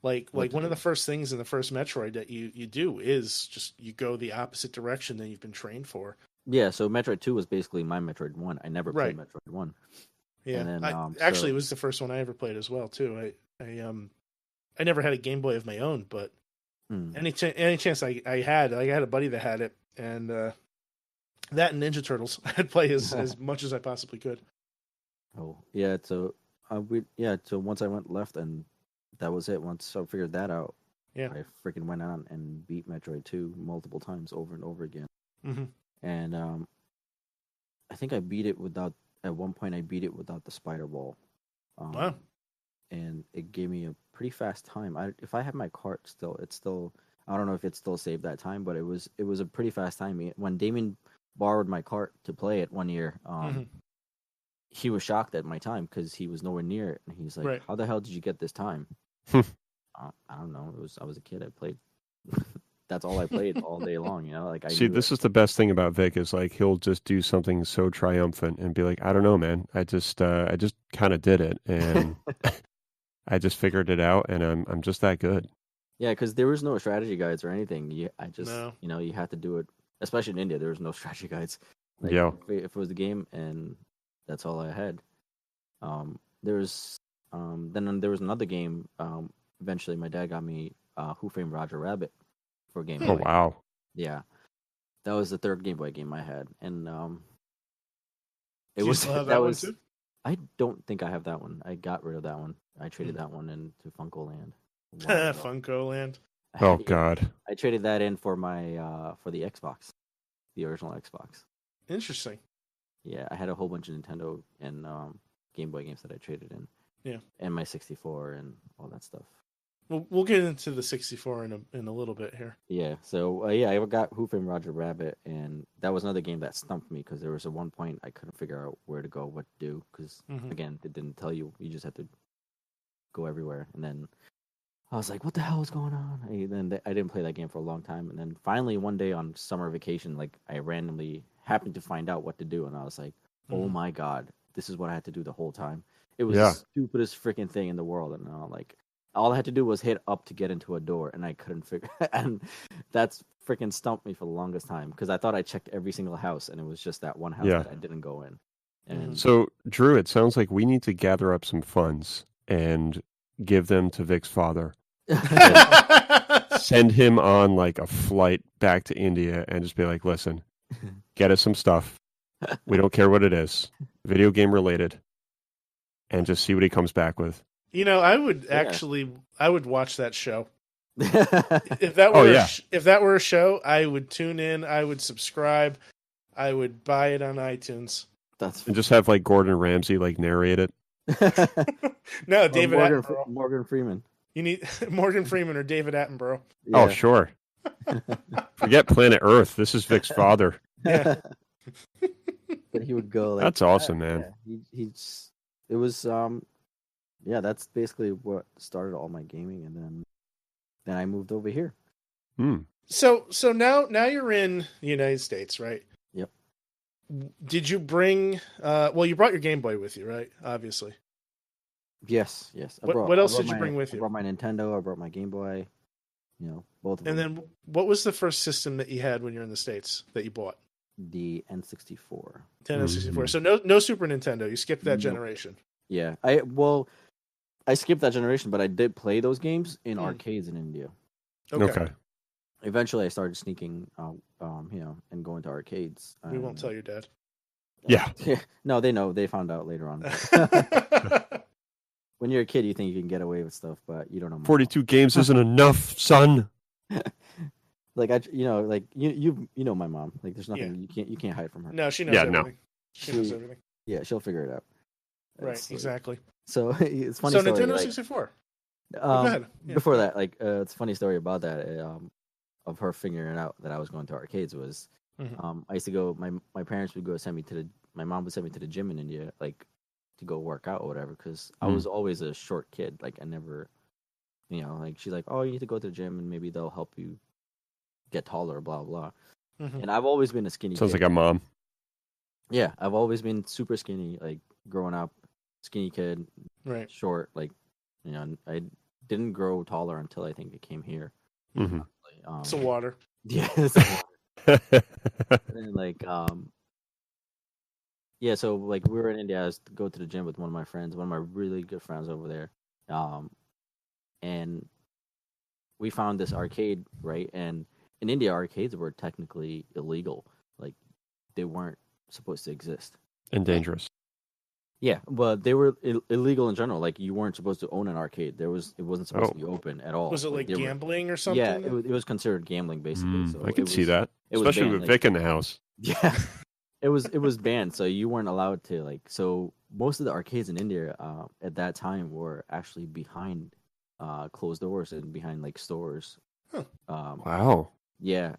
Like one of the first things in the first Metroid that you do is just you go the opposite direction than you've been trained for. Yeah, so Metroid 2 was basically my Metroid 1. I never played Metroid 1. Yeah, and then, actually, it was the first one I ever played as well too. I never had a Game Boy of my own, but any chance I had a buddy that had it, and That and Ninja Turtles. I'd play as much as I possibly could. Oh yeah, so so once I went left, and that was it. Once I figured that out, Yeah. I freaking went on and beat Metroid 2 multiple times over and over again. Mm-hmm. And I think I beat it without. At one point, I beat it without the spider ball. Wow. And it gave me a pretty fast time. If I have my cart still, it's still. I don't know if it's still saved that time, but it was a pretty fast time. When Damien borrowed my cart to play it one year, he was shocked at my time because he was nowhere near it, and he's like, Right. "How the hell did you get this time?" I don't know. I was a kid. I played. That's all I played all day long. You know, like I See, this is the best thing about Vic is like he'll just do something so triumphant and be like, "I don't know, man. I just kind of did it, and I just figured it out, and I'm just that good." Yeah, because there was no strategy guides or anything. You had to do it. Especially in India, there was no strategy guides. Like, Yeah. if it was the game, and that's all I had. Then there was another game. Eventually, my dad got me Who Framed Roger Rabbit for Game Boy. Oh wow. Yeah, that was the third Game Boy game I had, and Do you still have that one too? I don't think I have that one. I got rid of that one. I traded that one into Funko Land. Funko Land. Oh God. I traded that in for my for the Xbox, the original Xbox. Interesting. Yeah, I had a whole bunch of Nintendo and Game Boy games that I traded in. Yeah. And my 64 and all that stuff. We'll get into the 64 in a little bit here. Yeah. So I got Who Framed Roger Rabbit, and that was another game that stumped me because there was one point I couldn't figure out where to go, what to do, because again, it didn't tell you. You just had to go everywhere, and then I was like, "What the hell is going on?" And then I didn't play that game for a long time, and then finally one day on summer vacation, like I randomly happened to find out what to do, and I was like, "Oh my god, this is what I had to do the whole time." It was the stupidest freaking thing in the world, and like all I had to do was hit up to get into a door, and I couldn't figure. And that's freaking stumped me for the longest time because I thought I checked every single house, and it was just that one house that I didn't go in. And So, Drew, it sounds like we need to gather up some funds and give them to Vic's father. Send him on like a flight back to India and just be like, "Listen, get us some stuff. We don't care what it is, video game related, and just see what he comes back with." You know, I would I would watch that show. If that were a show, I would tune in, I would subscribe, I would buy it on iTunes. And just have like Gordon Ramsay like narrate it. No, David Attenborough. Morgan Freeman. You need Morgan Freeman or David Attenborough. Yeah. Oh, sure. Forget Planet Earth. This is Vic's father. Yeah. But he would go like, that's awesome, man. Yeah. It was that's basically what started all my gaming, and then I moved over here. So now you're in the United States, right? Yep. Did you bring you brought your Game Boy with you, right? Obviously. Yes. What else did you bring with you? I brought my Nintendo, I brought my Game Boy, both of them. And then what was the first system that you had when you're in the States that you bought? The N64. N64. So no Super Nintendo. You skipped that generation. Yeah. I skipped that generation, but I did play those games in arcades in India. Okay. Eventually, I started sneaking out, and going to arcades. We won't tell your dad. Yeah. No, they know. They found out later on. When you're a kid, you think you can get away with stuff, but you don't know. 42 games isn't enough, son. You know my mom. Like, there's nothing you can't hide from her. No, she knows everything. No. She knows everything. Yeah, she'll figure it out. Right, exactly. So it's funny. So story, Nintendo 64. Go ahead. Yeah. Before that, it's a funny story about that. Of her figuring out that I was going to arcades was, I used to go. My parents would go my mom would send me to the gym in India, like to go work out or whatever, because I was always a short kid. Like I never, she's like, oh, you need to go to the gym and maybe they'll help you get taller, blah blah. And I've always been a skinny. Sounds kid. like a mom. Yeah, I've always been super skinny, like growing up, skinny kid, right? Short, like I didn't grow taller until I think it came here. It's the water. Yeah. It's the water. And so like we were in India. I was to go to the gym with one of my friends, one of my really good friends over there, and we found this arcade, right? And in India, arcades were technically illegal. Like they weren't supposed to exist. And dangerous. Yeah, but they were illegal in general. Like you weren't supposed to own an arcade. It wasn't supposed to be open at all. Was it like they were- gambling or something? Yeah, it was considered gambling basically. So I could see that, it was especially banned, with Vic in the house. Yeah, it was banned. So you weren't allowed to like. So most of the arcades in India at that time were actually behind closed doors and behind like stores. Huh. Wow. Yeah,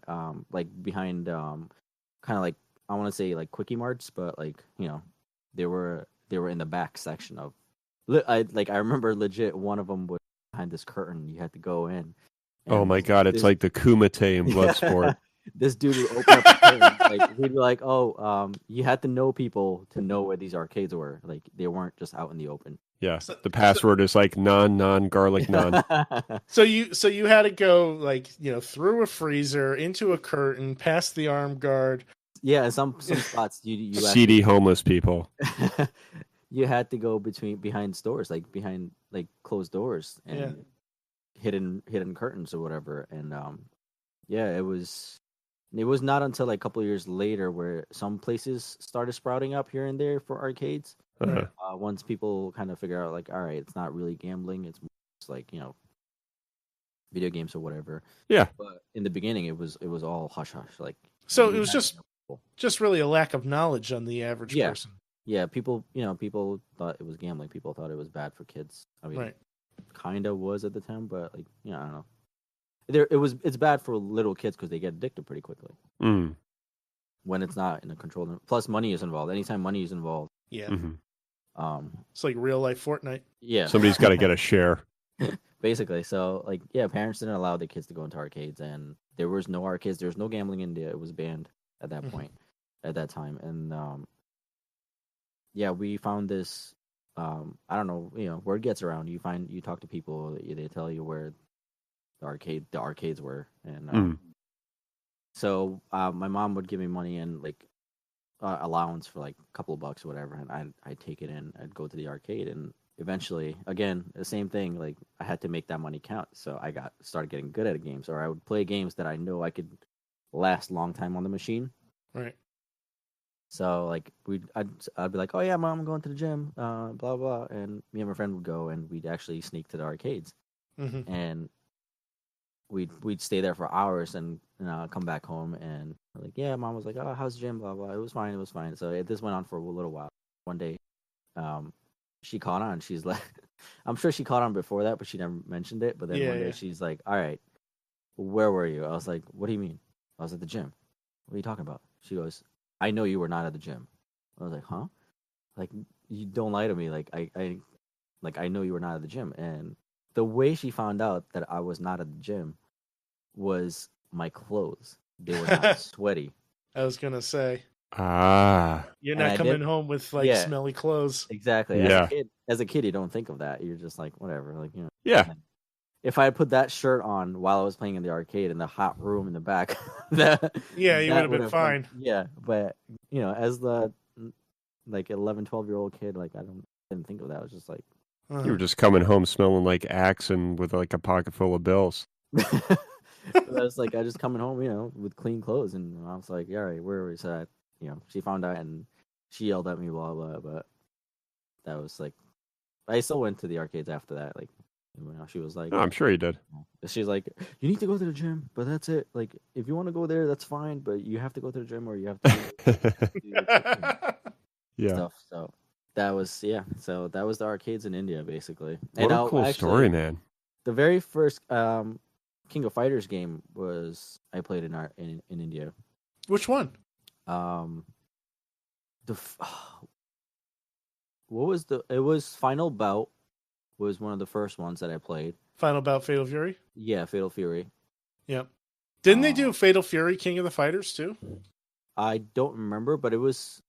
like behind kind of like I want to say like quickie marts, but like they were in the back section of. I remember legit one of them was behind this curtain. You had to go in. Oh my God! It's like the Kumite in Bloodsport. This dude would open up the curtain, like he'd be like, "Oh, you had to know people to know where these arcades were. Like they weren't just out in the open." Yeah, the password is like non garlic naan. So you had to go like through a freezer, into a curtain, past the armed guard. Yeah, some spots you seedy homeless people. You had to go behind stores, like behind like closed doors and hidden curtains or whatever. And it was not until like a couple of years later where some places started sprouting up here and there for arcades. Uh-huh. Once people kind of figure out like, all right, it's not really gambling, it's like video games or whatever. Yeah. But in the beginning, it was all hush hush. Like so, it was just really a lack of knowledge on the average person. Yeah, people thought it was gambling. People thought it was bad for kids. I mean, kind of was at the time, but like, I don't know. It's bad for little kids because they get addicted pretty quickly. Mm. When it's not in a controlled. Plus, money is involved. Anytime money is involved. Yeah. Mm-hmm. It's like real life Fortnite. Yeah. Somebody's got to get a share. Basically, so like, yeah, parents didn't allow their kids to go into arcades, and there was no arcades. There was no gambling in India. It was banned at that point, at that time, and we found this. I don't know, word gets around. You talk to people, they tell you where the arcades were, and so my mom would give me money and like allowance for like a couple of bucks or whatever, and I'd take it in. I'd go to the arcade, and eventually, again, the same thing. Like I had to make that money count, so I started getting good at games, or I would play games that I know I could last a long time on the machine. Right. So like I'd be like, oh yeah, mom, I'm going to the gym, blah blah, and me and my friend would go, and we'd actually sneak to the arcades, and we'd stay there for hours, and come back home, and like, yeah, mom was like, oh, how's the gym, blah blah. It was fine. So this went on for a little while. One day, she caught on. She's like, I'm sure she caught on before that, but she never mentioned it. But then one day she's like, all right, where were you? I was like, what do you mean? I was at the gym. What are you talking about? She goes, I know you were not at the gym. I was like, huh? Like, you don't lie to me. Like, I know you were not at the gym. And the way she found out that I was not at the gym was my clothes. They were not sweaty. I was gonna say. You're not coming home with like smelly clothes. Exactly. Yeah. As a kid, you don't think of that. You're just like, whatever. Like, Yeah. If I had put that shirt on while I was playing in the arcade in the hot room in the back, you would have been fine. Yeah, but as the like 11, 12-year-old kid, like I didn't think of that. I was just like, you were just coming home smelling like Axe and with like a pocket full of bills. I was like, I just coming home, with clean clothes, and I was like, all right, where was that? She found out and she yelled at me, blah blah. But that was like, I still went to the arcades after that, like. She was like, I'm sure you did. She's like, you need to go to the gym, but that's it. Like, if you want to go there, that's fine, but you have to go to the gym or you have to do stuff. So that was the arcades in India, basically. What a cool story, man. The very first King of Fighters game I played in India. Which one? It was Final Bout. Was one of the first ones that I played. Final Bout Fatal Fury? Yeah, Fatal Fury. Yep. Didn't they do Fatal Fury King of the Fighters too? I don't remember, but it was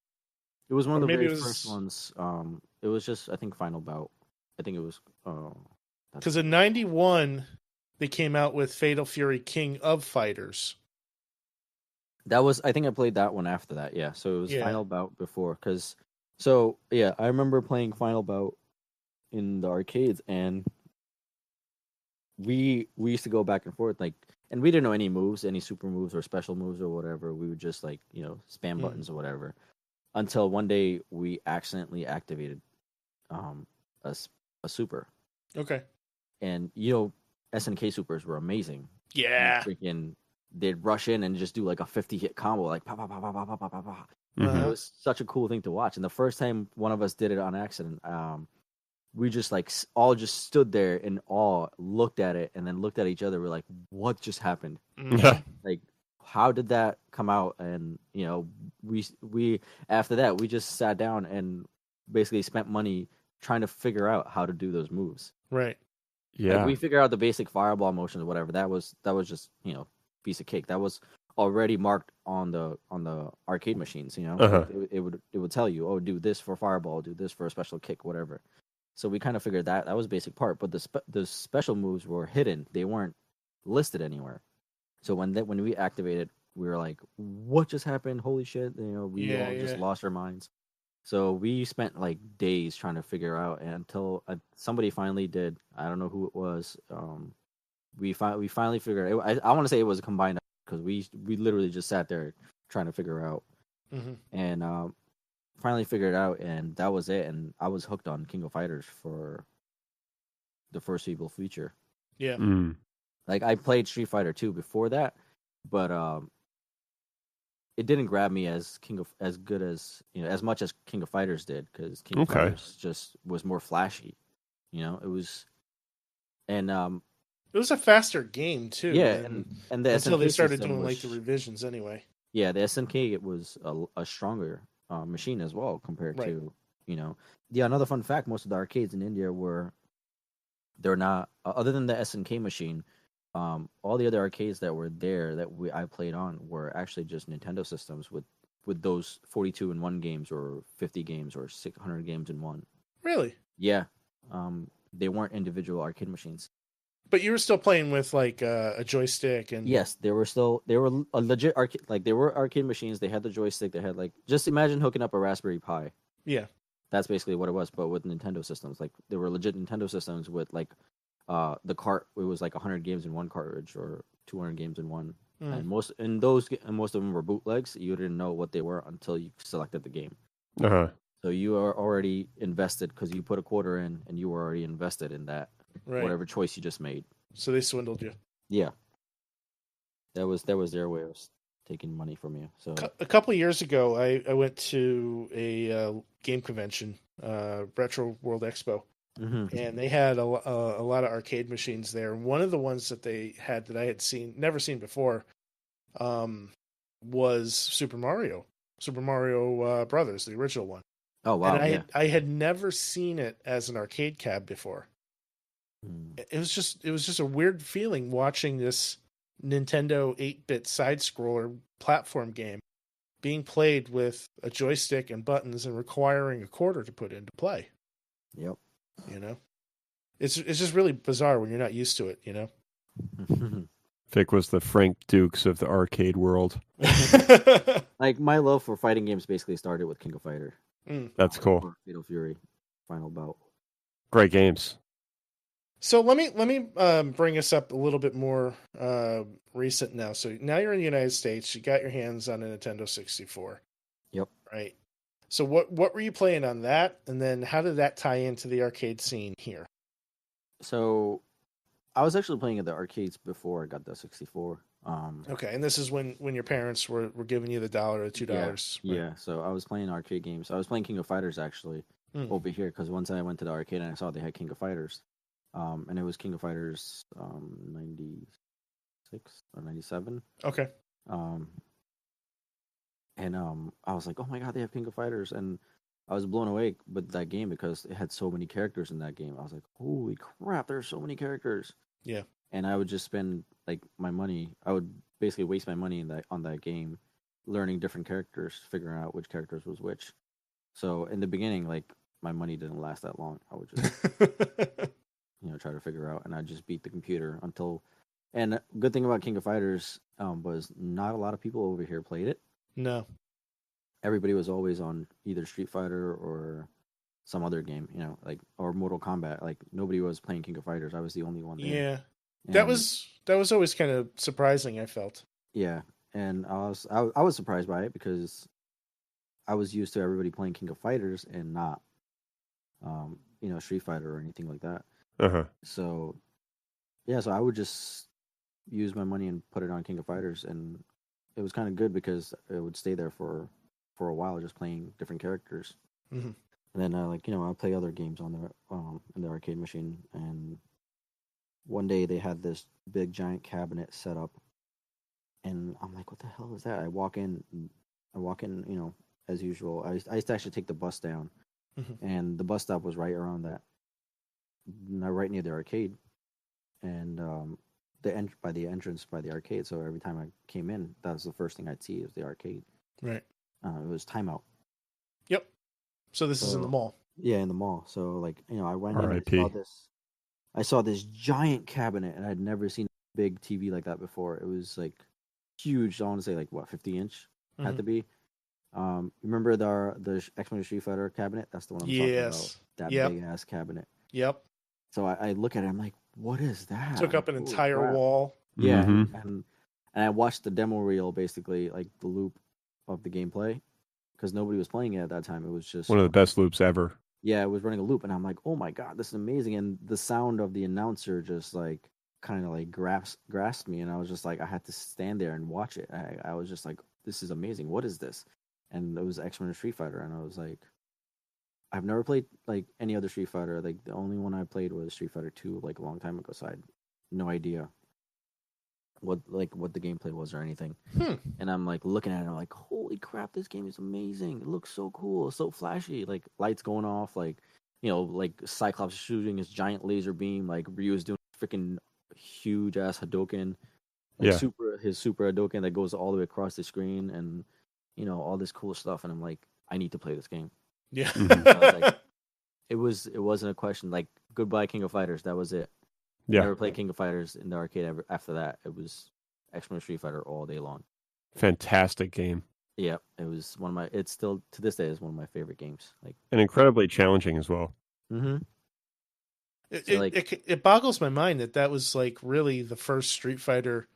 one of the very first ones. It was just, I think, Final Bout. I think it was because in 91 they came out with Fatal Fury King of Fighters. I think I played that one after that. Yeah, so it was Final Bout before I remember playing Final Bout in the arcades, and we used to go back and forth. Like And we didn't know any moves, any super moves or special moves or whatever. We would just like, spam buttons or whatever. Until one day we accidentally activated a super. Okay. And SNK supers were amazing. Yeah. They'd rush in and just do like a 50-hit combo, like pa pa pa pa pa pa pa pa pa. It was such a cool thing to watch. And the first time one of us did it on accident, we just like all just stood there in awe, looked at it, and then looked at each other. We're like, "What just happened? Like, how did that come out?" And we after that we just sat down and basically spent money trying to figure out how to do those moves. Right. Yeah. Like, we figured out the basic fireball motions or whatever. That was just piece of cake. That was already marked on the arcade machines. It would tell you, oh, do this for fireball, do this for a special kick, whatever. So we kind of figured that was a basic part, but the special moves were hidden. They weren't listed anywhere. So when we activated, we were like, "What just happened? Holy shit!" We all just lost our minds. So we spent like days trying to figure out, until somebody finally did. I don't know who it was. We finally figured it. I want to say it was a combined, because we literally just sat there trying to figure out, and finally figured it out, and that was it. And I was hooked on King of Fighters for the first Evil feature. Yeah. Like, I played Street Fighter 2 before that, but it didn't grab me as good as as much as King of Fighters did, because King of Fighters just was more flashy. It was, and it was a faster game too. Yeah, and the until SNK they started system doing was, like the revisions anyway. Yeah, the SNK, it was a stronger machine as well compared to Yeah, another fun fact: most of the arcades in India they're not, other than the SNK machine. All the other arcades that were there that I played on were actually just Nintendo systems with those 42 in one games, or 50 games, or 600 games in one. Really? Yeah. They weren't individual arcade machines. But you were still playing with like a joystick and Yes, they were a legit arcade. Like, they were arcade machines. They had the joystick. They had, like, just imagine hooking up a Raspberry Pi. Yeah. That's basically what it was, but with Nintendo systems. Like, they were legit Nintendo systems with like the cart. It was like 100 games in one cartridge, or 200 games in one. And most of them were bootlegs. You didn't know what they were until you selected the game. So you are already invested, because you put a quarter in, and you were already invested in that, whatever choice you just made. So they swindled you. Yeah, that was their way of taking money from you. So a couple of years ago, I went to a game convention, Retro World Expo. And they had a lot of arcade machines there. One of the ones that they had that I had never seen before, was Super Mario Brothers, the original one. Oh wow! And I had never seen it as an arcade cab before. It was just a weird feeling watching this Nintendo 8-bit side scroller platform game being played with a joystick and buttons and requiring a quarter to put into play. Yep. It's just really bizarre when you're not used to it, Vic was the Frank Dukes of the arcade world. Like, my love for fighting games basically started with King of Fighter. That's cool. Or Fatal Fury, Final Bout. Great games. So let me bring us up a little bit more recent now. So now you're in the United States. You got your hands on a Nintendo 64. Yep. Right. So what were you playing on that, and then how did that tie into the arcade scene here? So I was actually playing at the arcades before I got the 64. Okay, and this is when your parents were giving you the $1 or $2. Yeah, so I was playing arcade games. I was playing King of Fighters actually over here, because once I went to the arcade and I saw they had King of Fighters, and it was King of Fighters 96 or 97. Okay. And I was like, oh my god, they have King of Fighters, and I was blown away with that game because it had so many characters in that game. I was like, holy crap, there's so many characters. Yeah. And I would just spend like my money. I would basically waste my money on that game, learning different characters, figuring out which characters was which. So in the beginning, like, my money didn't last that long. I would just try to figure out, and I just beat the computer until. And good thing about King of Fighters was not a lot of people over here played it. No. Everybody was always on either Street Fighter or some other game, like, or Mortal Kombat. Like, nobody was playing King of Fighters. I was the only one there. Yeah. That was always kind of surprising, I felt. Yeah, and I was surprised by it because I was used to everybody playing King of Fighters and not, Street Fighter or anything like that. So, yeah, so I would just use my money and put it on King of Fighters, and it was kind of good because it would stay there for a while, just playing different characters. Mm-hmm. And then, I play other games on in the arcade machine, and one day they had this big giant cabinet set up, and I'm like, what the hell is that? I walk in, as usual. I used to actually take the bus down, and the bus stop was right around that, right near the arcade, and by the entrance by the arcade. So every time I came in, that was the first thing I'd see was the arcade. Right. It was Timeout. Yep. So this is in the mall. Yeah, in the mall. So I went R.I.P. in. I saw this giant cabinet, and I'd never seen a big TV like that before. It was huge. I want to say 50-inch had to be. Remember the X-Men Street Fighter cabinet? That's the one I'm talking about. That big ass cabinet. Yep. So I look at it. I'm like, what is that? Took up an entire wall. Yeah, and I watched the demo reel, basically the loop of the gameplay, because nobody was playing it at that time. It was just one of the best loops ever. Yeah, it was running a loop, and I'm like, oh my god, this is amazing. And the sound of the announcer just kind of grasped me, and I was just I had to stand there and watch it. I was just like, this is amazing. What is this? And it was X-Men Street Fighter, and I was like, I've never played any other Street Fighter. The only one I played was Street Fighter 2 a long time ago, so I had no idea what the gameplay was or anything. And I'm looking at it, and I'm like, holy crap, this game is amazing. It looks so cool, it's so flashy, lights going off, Cyclops shooting his giant laser beam, Ryu's doing freaking huge ass Hadouken, his super Hadouken that goes all the way across the screen, and all this cool stuff. And I'm like, I need to play this game. Yeah. It wasn't a question. Goodbye King of Fighters, that was it. Yeah. Never played King of Fighters in the arcade ever after that. It was X-Men Street Fighter all day long. Fantastic game. Yeah, it was it's still to this day is one of my favorite games. And incredibly challenging as well. Mm-hmm. It boggles my mind that was really the first Street Fighter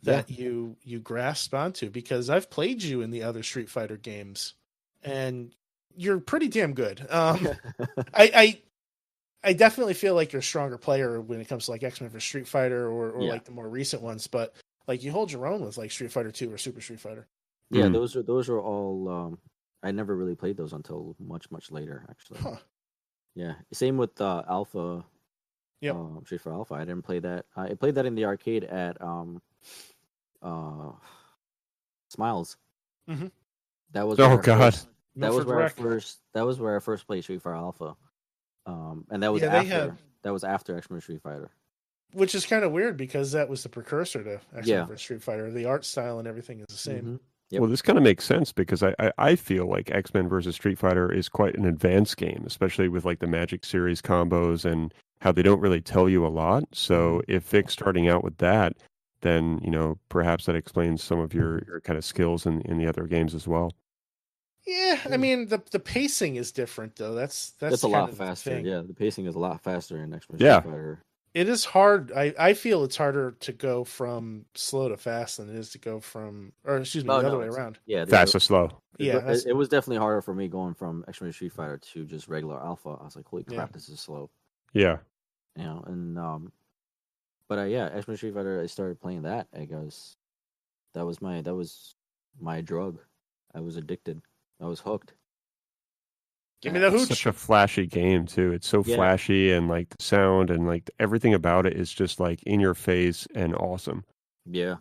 that you grasped onto, because I've played you in the other Street Fighter games, and you're pretty damn good. I definitely feel like you're a stronger player when it comes to X-Men vs Street Fighter or the more recent ones, but you hold your own with Street Fighter 2 or Super Street Fighter. Yeah, those are all. I never really played those until much later, actually. Huh. Yeah, same with Alpha. Yep. Street Fighter Alpha. I didn't play that. I played that in the arcade at Smiles. Mm-hmm. That was oh god. That was where I first played Street Fighter Alpha. And that was that was after X-Men Street Fighter. Which is kind of weird because that was the precursor to X-Men vs Street Fighter. The art style and everything is the same. Mm-hmm. Yep. Well, this kind of makes sense because I feel like X-Men versus Street Fighter is quite an advanced game, especially with the Magic Series combos and how they don't really tell you a lot. So if Vic's starting out with that, then perhaps that explains some of your kind of skills in the other games as well. Yeah, I mean the pacing is different though. That's a lot faster. Yeah, the pacing is a lot faster in X-Men Street Fighter. It is hard. I feel it's harder to go from slow to fast than it is to go from, or excuse me, the other way around. Yeah, fast to slow. Yeah, it was definitely harder for me going from X-Men Street Fighter to just regular Alpha. I was like, holy crap, this is slow. Yeah. And X-Men Street Fighter, I started playing that. I guess that was my drug. I was addicted. I was hooked. Give me the hooch. It's such a flashy game too. It's so flashy, and the sound and everything about it is just in your face and awesome. Yeah.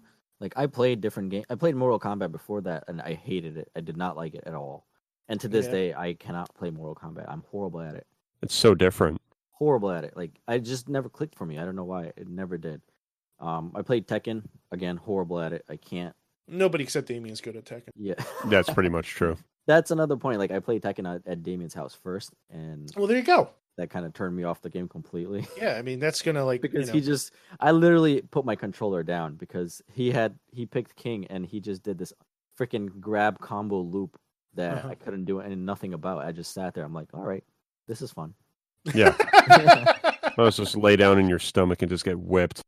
I played different games. I played Mortal Kombat before that, and I hated it. I did not like it at all. And to this day, I cannot play Mortal Kombat. I'm horrible at it. It's so different. Horrible at it. I just never clicked for me. I don't know why. It never did. I played Tekken. Again, horrible at it. I can't. Nobody except Damien's good at Tekken. Yeah. That's pretty much true. That's another point. I played Tekken at Damien's house first, and well, there you go. That kind of turned me off the game completely. Yeah, I mean that's gonna because I literally put my controller down because he picked King and he just did this freaking grab combo loop that I couldn't do nothing about. I just sat there. I'm like, all right, this is fun. Yeah. Let's just lay down in your stomach and just get whipped.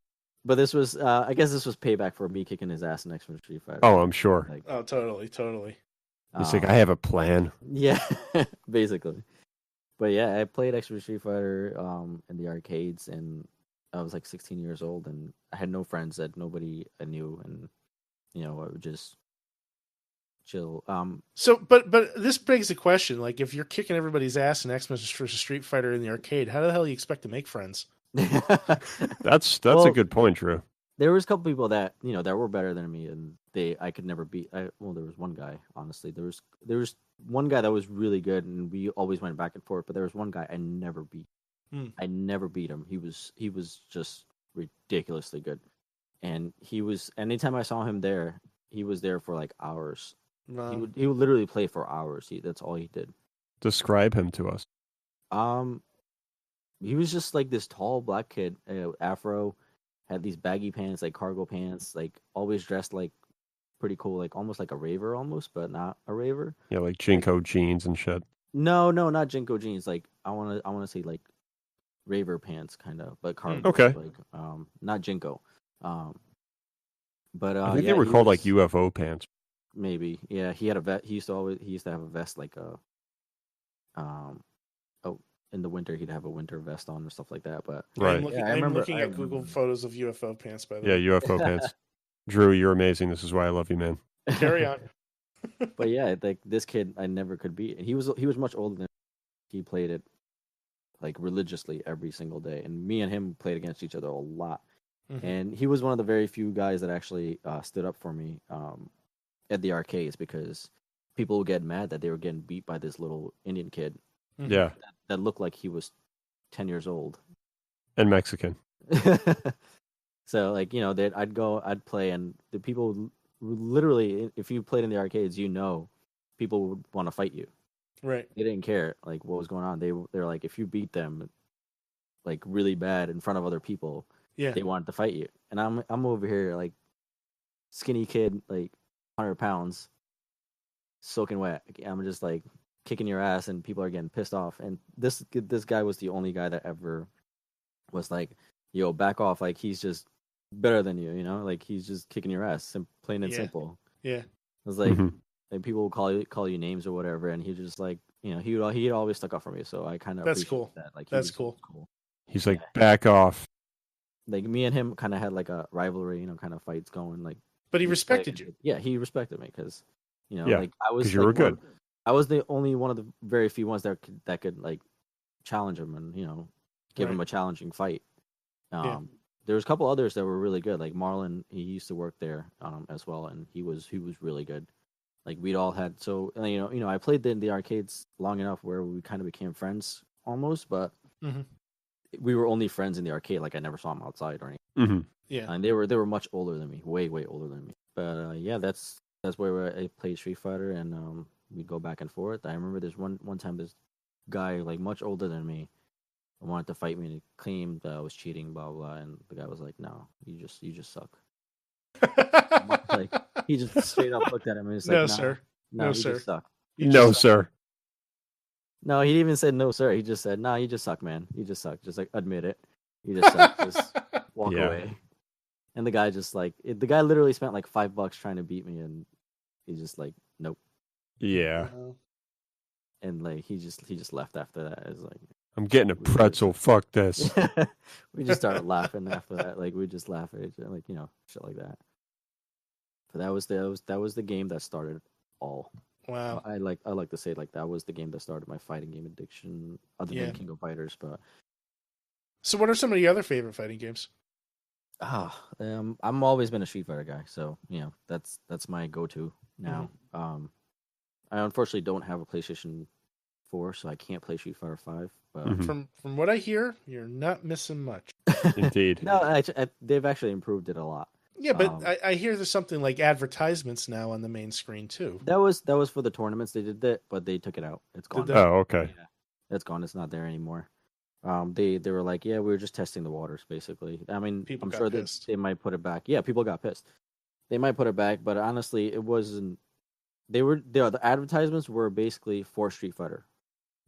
But this was, I guess, this was payback for me kicking his ass next to Street Fighter. Oh, I'm sure. Like, Oh, totally. He's like, I have a plan. Yeah, basically. But yeah, I played Extra Street Fighter in the arcades, and I was like 16 years old, and I had no friends, that nobody I knew, and I would just chill. So, but this begs the question: like, if you're kicking everybody's ass in X-Men versus Street Fighter in the arcade, how the hell do you expect to make friends? That's Well, a good point, Drew. There was a couple people that that were better than me, and I could never beat. Well, there was one guy. Honestly, there was one guy that was really good, and we always went back and forth. But there was one guy I never beat. I never beat him. He was just ridiculously good, and he was. Anytime I saw him there, he was there for like hours. No. He would literally play for hours. That's all he did. Describe him to us. He was just like this tall black kid, afro. Had these baggy pants, like cargo pants, like always dressed like pretty cool, like almost like a raver almost, but not a raver. Yeah, like Jinko jeans and shit. No, not Jinko jeans. Like I wanna say like raver pants kind of, but cargo. Okay. Like not Jinko. But I think yeah, they were called like UFO pants. Maybe. Yeah, he had a vest. He used to have a vest like a in the winter he'd have a winter vest on or stuff like that. But right. I'm looking at Google photos of UFO pants, by the way. Yeah, UFO pants. Drew, you're amazing. This is why I love you, man. Carry on. But yeah, like this kid I never could beat. And he was much older than me. He played it like religiously every single day. And me and him played against each other a lot. Mm-hmm. And he was one of the very few guys that actually stood up for me at the arcades, because people would get mad that they were getting beat by this little Indian kid. Yeah. That looked like he was 10 years old. And Mexican. So, like, I'd play, and the people literally, if you played in the arcades, people would want to fight you. Right. They didn't care, like, what was going on. They're like, if you beat them, like, really bad in front of other people, they wanted to fight you. And I'm over here, like, skinny kid, like, 100 pounds, soaking wet. I'm just, like, kicking your ass, and people are getting pissed off. And this guy was the only guy that ever was like, yo, back off, like he's just better than you, like he's just kicking your ass, plain and simple. Yeah. It was like, like people would call you names or whatever, and he just like, he'd always stuck up for me, so I kind of that's cool. That. Like, that's cool. He's like, back off. Like me and him kind of had like a rivalry, kind of fights going, like. But he respected you. Yeah, he respected me because, like I was. Because you were good. I was the only one of the very few ones that could like challenge him and give him a challenging fight. There was a couple others that were really good, like Marlon. He used to work there as well, and he was really good. Like we'd all had I played in the arcades long enough where we kind of became friends almost, but we were only friends in the arcade. Like I never saw him outside or anything. Yeah, and they were much older than me, way older than me. But that's where I played Street Fighter, and we'd go back and forth. I remember there's one time this guy, like much older than me, wanted to fight me and he claimed that I was cheating, blah blah. And the guy was like, "No, you just suck." Like he just straight up looked at him and was like, "No, nah, sir, no, sir, just suck." No, sir. No, he didn't even said no, sir. He just said, "Nah, you just suck, man. You just suck. Just like admit it. You just suck. Just walk away." And the guy just like the guy literally spent like $5 trying to beat me, and he's just like, "Nope." Yeah. And like he just left after that. It's like, I'm getting a pretzel. Fuck this. We just started laughing after that. Like we just laugh at each other, like shit like that. But that was the game that started all. Wow. I like to say like that was the game that started my fighting game addiction, other than King of Fighters. But so, what are some of the other favorite fighting games? I'm always been a Street Fighter guy, so that's my go-to now. I unfortunately don't have a PlayStation 4, so I can't play Street Fighter 5. But from what I hear, you're not missing much. Indeed. No, they've actually improved it a lot. Yeah, but I hear there's something like advertisements now on the main screen too. That was for the tournaments they did that, but they took it out. It's gone. Oh, okay. Yeah, it's gone. It's not there anymore. They were like, yeah, we were just testing the waters, basically. I mean, people I'm sure that they might put it back. Yeah, people got pissed. They might put it back, but honestly, it wasn't. The advertisements were basically for Street Fighter.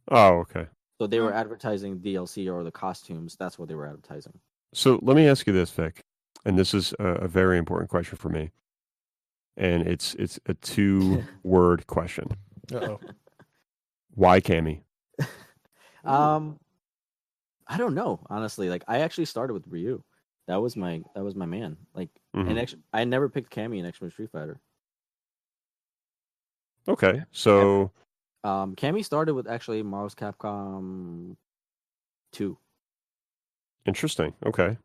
Oh, okay. So they were advertising DLC or the costumes. That's what they were advertising. So let me ask you this, Vic. and this is a very important question for me, and it's a 2-word question. Uh-oh. Why Cammy? I don't know, honestly. Like, I actually started with Ryu. That was my man. Like, Mhm. and actually, I never picked Cammy in X-Men Street Fighter. Okay, so Cammy started with actually Marvel's Capcom 2. interesting. Okay.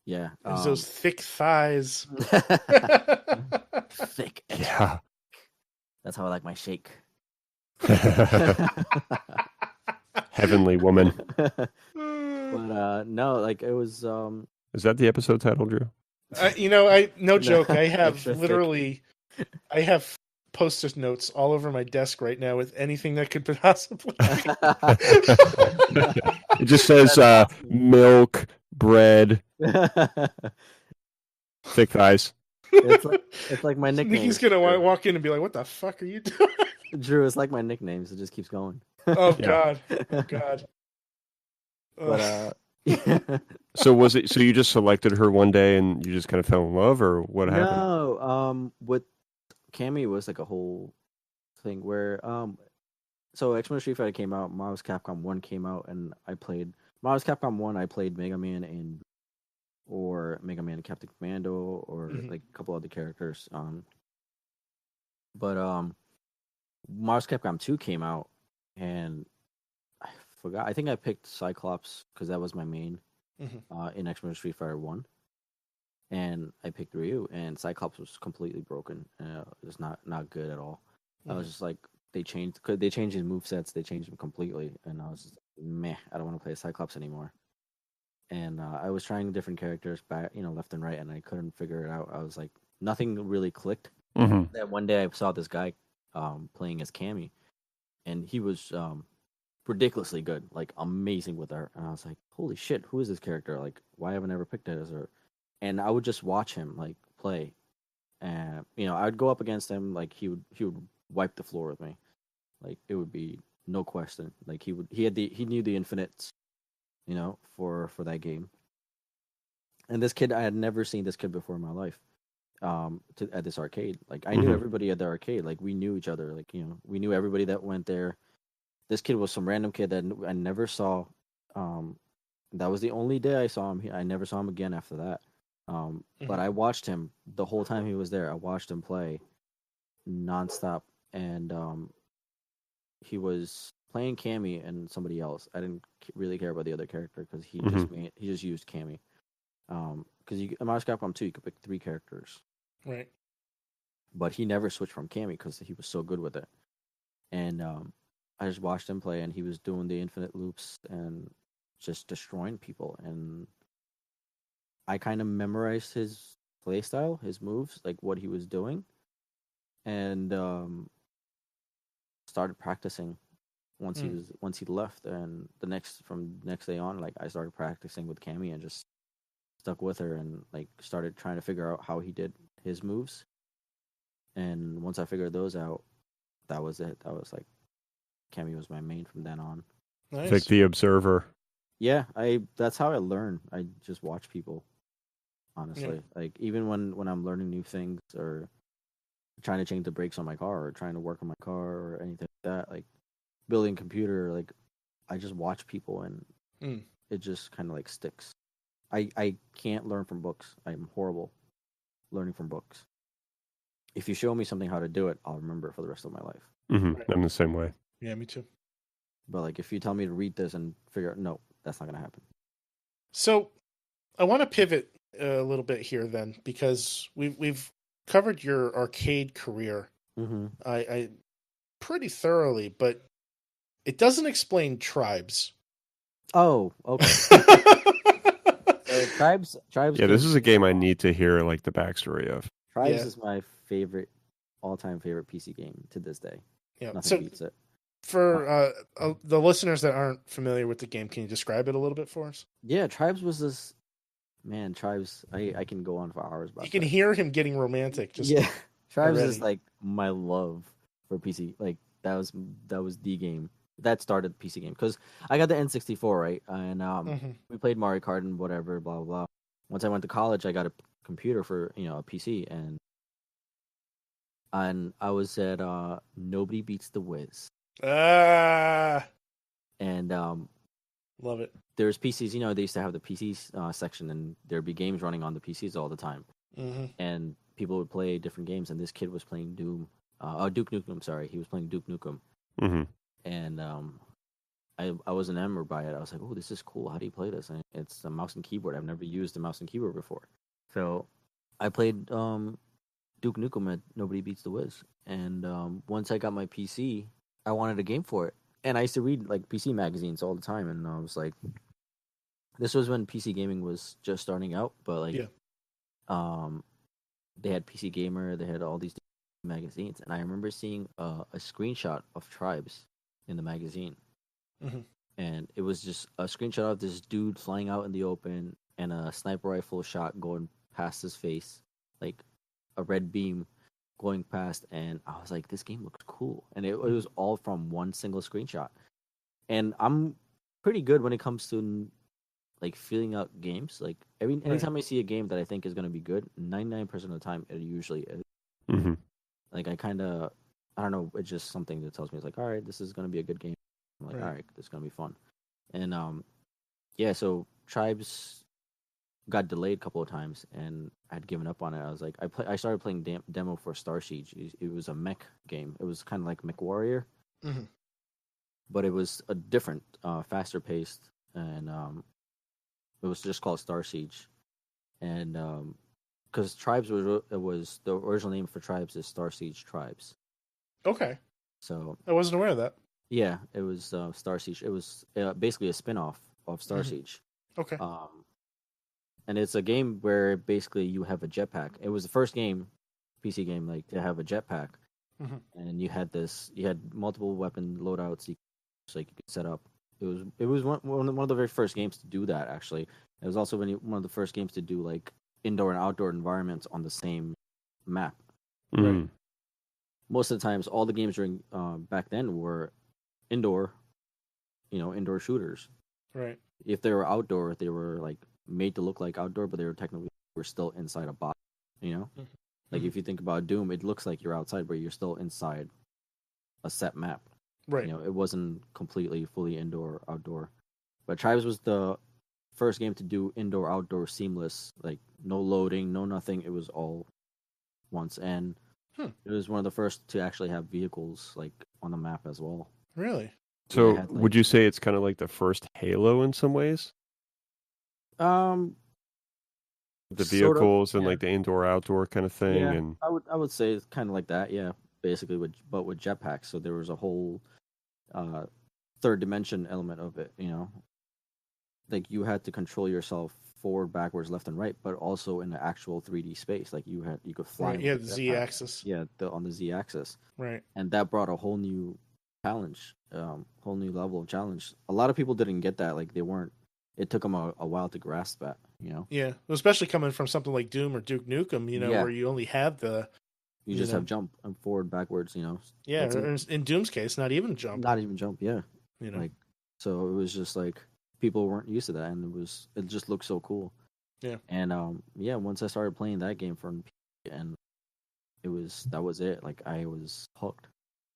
Yeah. There's those thick thighs. Thick. Yeah. That's how I like my shake. Heavenly woman. But no, like it was. Is that the episode title, Drew? No joke. I have Extra thick. literally, I have post-it notes all over my desk right now with anything that could possibly. It just says milk, bread, thick thighs. It's like my nickname. He's gonna walk in and be like, "What the fuck are you doing?" Drew, it's like my nicknames. It just keeps going. Oh Yeah. God. But So was it? So you just selected her one day and you just kind of fell in love, or what happened? No, with Cammy was like a whole thing where so X-Men Street Fighter came out, Marvel's Capcom 1 came out, and I played Marvel's Capcom 1. I played Mega Man and Captain Commando, or like a couple other characters. But Marvel's Capcom 2 came out, and I forgot. I think I picked Cyclops because that was my main in X-Men Street Fighter 1. And I picked Ryu, and Cyclops was completely broken. It was not good at all. I was just like, they changed his movesets, they changed him completely, and I was just, meh, I don't want to play Cyclops anymore. And I was trying different characters back, left and right, and I couldn't figure it out. I was like, nothing really clicked. Mm-hmm. Then one day I saw this guy playing as Cammy, and he was ridiculously good, like amazing with her. And I was like, holy shit, who is this character? Like, why haven't I ever picked it as her? And I would just watch him like play, and I would go up against him. Like he would wipe the floor with me, like it would be no question. Like he knew the infinites, for that game. And this kid, I had never seen this kid before in my life. At this arcade, like I knew everybody at the arcade. Like we knew each other. Like we knew everybody that went there. This kid was some random kid that I never saw. That was the only day I saw him. I never saw him again after that. But I watched him the whole time he was there. I watched him play nonstop, and he was playing Cammy and somebody else. I didn't really care about the other character because he just used Cammy. Because in Marvel's Capcom 2, you could pick 3 characters, Right. but he never switched from Cammy because he was so good with it. And I just watched him play, and he was doing the infinite loops and just destroying people. And I kind of memorized his play style, his moves, like what he was doing, and started practicing once he left. And from next day on, like I started practicing with Cammy and just stuck with her and like started trying to figure out how he did his moves. And once I figured those out, that was it. That was like Cammy was my main from then on. Nice. Like the observer. Yeah, that's how I learn. I just watch people. Honestly, like even when I'm learning new things or trying to change the brakes on my car or trying to work on my car or anything like that, like building a computer, like I just watch people and it just kind of like sticks. I can't learn from books. I'm horrible learning from books. If you show me something how to do it, I'll remember it for the rest of my life. Mm-hmm. I'm the same way. Yeah, me too. But like if you tell me to read this and figure out, no, that's not going to happen. So I want to pivot a little bit here then, because we've covered your arcade career I pretty thoroughly, but it doesn't explain Tribes. Oh, okay. Tribes. Yeah, this is a game I need to hear like the backstory of. Tribes is my all-time favorite PC game to this day. Yeah, nothing beats it. For the listeners that aren't familiar with the game, can you describe it a little bit for us? Yeah, Tribes was this. Man, Tribes, I can go on for hours about. You can hear him getting romantic. Tribes is like my love for PC. Like that was the game that started the PC game, because I got the N64, right, and we played Mario Kart and whatever, blah blah blah. Once I went to college, I got a computer for a PC, and I was at Nobody Beats the Wiz. And love it. There's PCs. They used to have the PC section, and there'd be games running on the PCs all the time. Mm-hmm. And people would play different games, and this kid was playing Duke Nukem. Sorry, he was playing Duke Nukem. Mm-hmm. And I was enamored by it. I was like, oh, this is cool. How do you play this? And it's a mouse and keyboard. I've never used a mouse and keyboard before. So I played Duke Nukem at Nobody Beats the Wiz. And once I got my PC, I wanted a game for it. And I used to read like PC magazines all the time. And I was like, this was when PC gaming was just starting out. But like, they had PC Gamer. They had all these magazines. And I remember seeing a screenshot of Tribes in the magazine. Mm-hmm. And it was just a screenshot of this dude flying out in the open and a sniper rifle shot going past his face, like a red beam going past. And I was like, this game looks cool. And it was all from one single screenshot. And I'm pretty good when it comes to like feeling out games. Like anytime I see a game that I think is going to be good, 99% of the time it usually is. Mm-hmm. Like I don't know, it's just something that tells me it's like, all right, this is going to be a good game. I'm like, all right, this is going to be fun. And so Tribes got delayed a couple of times, and I'd given up on it. I was like, I started playing demo for Star Siege. It was a mech game. It was kind of like Mech Warrior, but it was a different, faster paced, and it was just called Star Siege. And because Tribes was the original name for Tribes is Star Siege Tribes. Okay. So I wasn't aware of that. Yeah, it was Star Siege. It was basically a spin-off of Star Siege. Okay. And it's a game where basically you have a jetpack. It was the first PC game, like to have a jetpack. And you had multiple weapon loadouts you could set up. It was one of the very first games to do that. Actually, it was also one of the first games to do like indoor and outdoor environments on the same map. Mm-hmm. Right? Most of the times, all the games during back then were indoor shooters. Right. If they were outdoor, they were like made to look like outdoor, but they were still inside a box. Like if you think about Doom, it looks like you're outside, but you're still inside a set map. Right. It wasn't completely fully indoor, outdoor. But Tribes was the first game to do indoor, outdoor seamless, like no loading, no nothing. It was all once, and it was one of the first to actually have vehicles like on the map as well. Really? So would you say it's kind of like the first Halo in some ways? The vehicles sort of, and like the indoor outdoor kind of thing. Yeah, and I would say it's kind of like that. Yeah, basically with jetpacks. So there was a whole third dimension element of it. Like you had to control yourself forward, backwards, left, and right, but also in the actual 3D space. Like you could fly. Right, yeah, the Z axis. Yeah, on the Z axis. Right. And that brought a whole new challenge, whole new level of challenge. A lot of people didn't get that. Like it took them a while to grasp that. Yeah, especially coming from something like Doom or Duke Nukem. Where you only have you just have jump and forward, backwards. Yeah, in Doom's case, not even jump. Not even jump. Yeah. Like so, it was just like people weren't used to that, and it just looked so cool. Yeah. And once I started playing that game and that was it. Like I was hooked,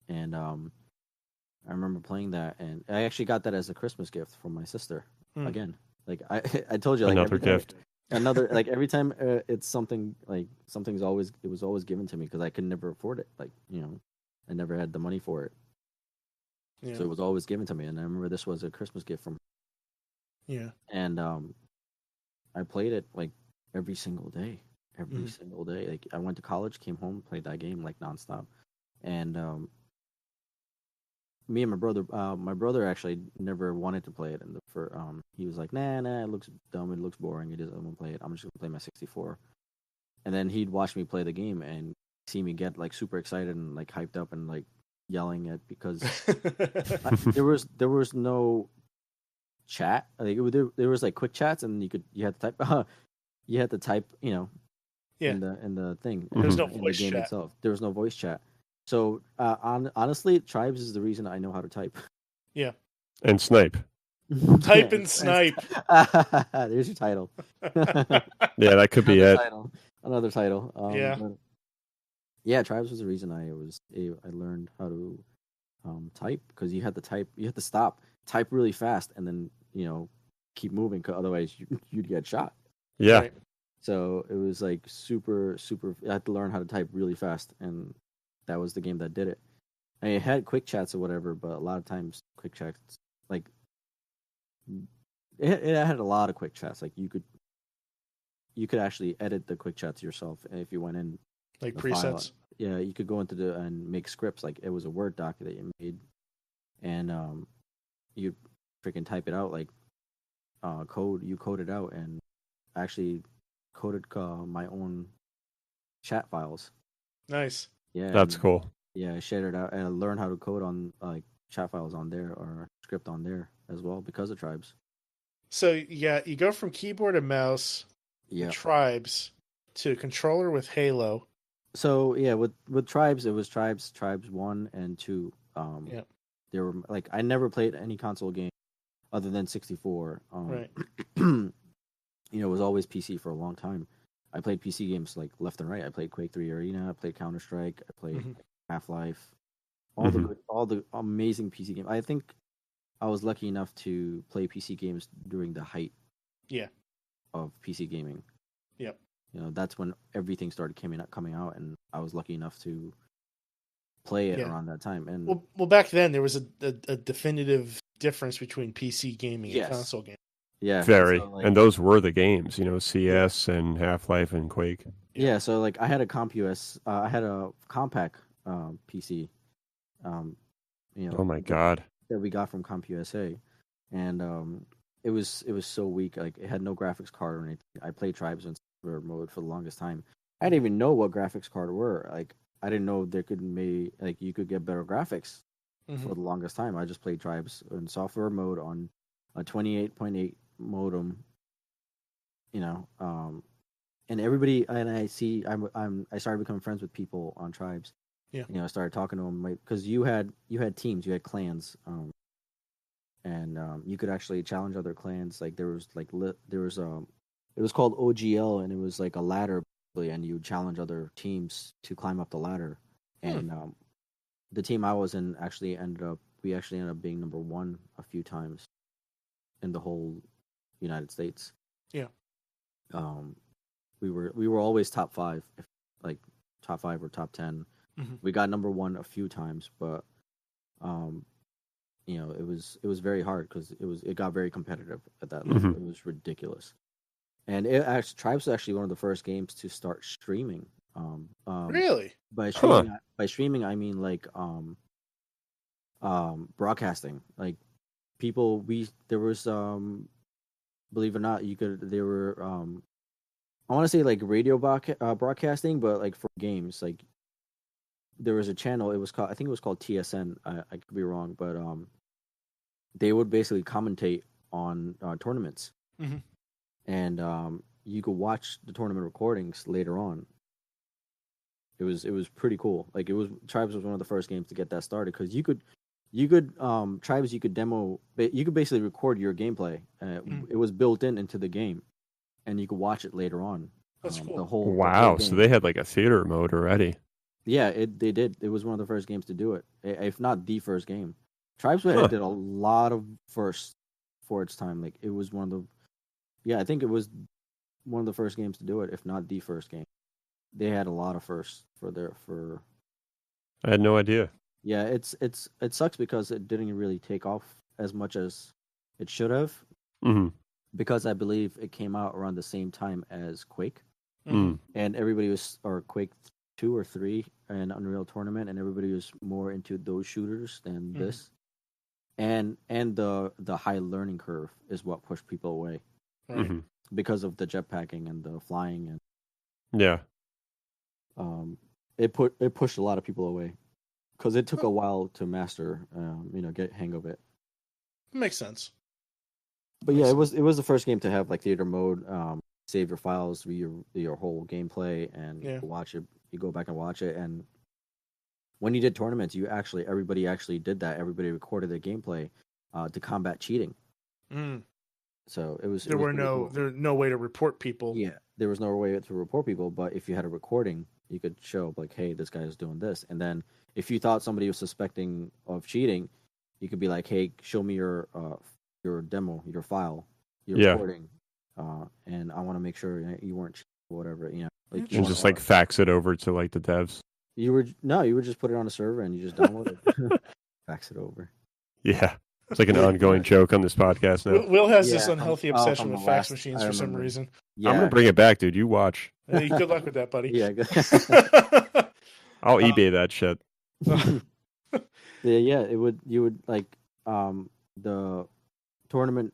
and I remember playing that, and I actually got that as a Christmas gift from my sister. Again, like I told you, like another gift. Like every time it's something like it was always given to me because I could never afford it. Like I never had the money for it. Yeah. So it was always given to me, and I remember this was a Christmas gift from. Yeah. And I played it like every single day. Like I went to college, came home, played that game like nonstop. And me and my brother actually never wanted to play it. And he was like, nah, it looks dumb, it looks boring. I'm gonna play it. I'm just gonna play my 64. And then he'd watch me play the game and see me get like super excited and like hyped up and like yelling at because there was no chat. Like there was like quick chats, and you had to type in the thing. There's no voice game chat itself. There was no voice chat. So honestly, Tribes is the reason I know how to type. Yeah. And Snipe. Type in Snipe. There's your title. Yeah, that could be it. Another title. Yeah. But yeah, Tribes was the reason I learned how to type, because you had to stop, type really fast, and then keep moving, 'cause otherwise you'd get shot. Yeah. Right. So it was like super. I had to learn how to type really fast, and that was the game that did it. I mean, it had quick chats or whatever, but a lot of times quick chats, like it had a lot of quick chats. Like you could actually edit the quick chats yourself if you went in Like the presets. file. Yeah, you could go into and make scripts. Like it was a Word doc that you made, and you'd freaking type it out like code. You code it out, and actually coded my own chat files. Nice. Yeah, That's cool. Yeah, I shared it out, and I learned how to code on like chat files on there, or script on there as well, because of Tribes. So yeah, you go from keyboard and mouse, Yeah. Tribes, to controller with Halo. So yeah, with Tribes, it was Tribes 1 and 2. Yeah. There were like, I never played any console game other than 64. Right. It was always PC for a long time. I played PC games like left and right. I played Quake 3 Arena. I played Counter Strike. I played Half-Life. All the amazing PC games. I think I was lucky enough to play PC games during the height. Yeah. Of PC gaming. Yep. That's when everything started coming out, and I was lucky enough to play it around that time. And well, back then there was a definitive difference between PC gaming and console gaming. Yeah, very. So, like, and those were the games, CS and Half-Life and Quake. Yeah, so like I had a I had a Compaq PC. Oh my god. That we got from CompUSA, and it was so weak. Like it had no graphics card or anything. I played Tribes in server mode for the longest time. I didn't even know what graphics card were. Like I didn't know you could get better graphics for the longest time. I just played Tribes in software mode on a 28.8 modem. And everybody, and I started becoming friends with people on Tribes. Yeah. I started talking to them because you had teams, you had clans, and you could actually challenge other clans. Like it was called OGL, and it was like a ladder, and you challenge other teams to climb up the ladder. And the team I was in actually ended up being number 1 a few times in the whole United States. Yeah. We were always top 5, like top 5 or top 10. We got number 1 a few times, but it was very hard because it got very competitive at that level. It was ridiculous. And Tribes was actually one of the first games to start streaming. Really? By streaming I mean like broadcasting. Like people, there was believe it or not, there were I want to say like radio broadcasting, but like for games. Like there was a channel, I think it was called TSN. I could be wrong, but they would basically commentate on tournaments. And you could watch the tournament recordings later on. It was pretty cool. Like Tribes was one of the first games to get that started, because you could Tribes, you could basically record your gameplay. It was built into the game, and you could watch it later on. That's cool. The whole So they had like a theater mode already. Yeah, they did. It was one of the first games to do it, if not the first game. Tribes did a lot of firsts for its time. Like it was one of the, I think it was one of the first games to do it, if not the first game. They had a lot of firsts for. I had no idea. Yeah, it sucks because it didn't really take off as much as it should have. Because I believe it came out around the same time as Quake, and everybody was, or Quake 2 or 3 and Unreal Tournament, and everybody was more into those shooters than this. And the high learning curve is what pushed people away, because of the jetpacking and the flying, and it pushed a lot of people away because it took a while to master, get hang of it. Makes sense. But yeah, it was the first game to have like theater mode, save your files, your whole gameplay, and watch it. You go back and watch it, and when you did tournaments, everybody actually did that. Everybody recorded their gameplay to combat cheating. So it was. There were no way to report people. Yeah, there was no way to report people. But if you had a recording, you could show like, hey, this guy is doing this. And then if you thought somebody was suspecting of cheating, you could be like, hey, show me your demo, your file, your recording, and I want to make sure you weren't cheating or whatever. Like and just like fax it over to like the devs. You would just put it on a server and you just download it, fax it over. Yeah. It's like an ongoing joke on this podcast now. Will has this unhealthy obsession with fax machines for some reason. Yeah. I'm going to bring it back, dude. You watch. Hey, good luck with that, buddy. Yeah. I'll eBay that shit. Yeah, you would like the tournament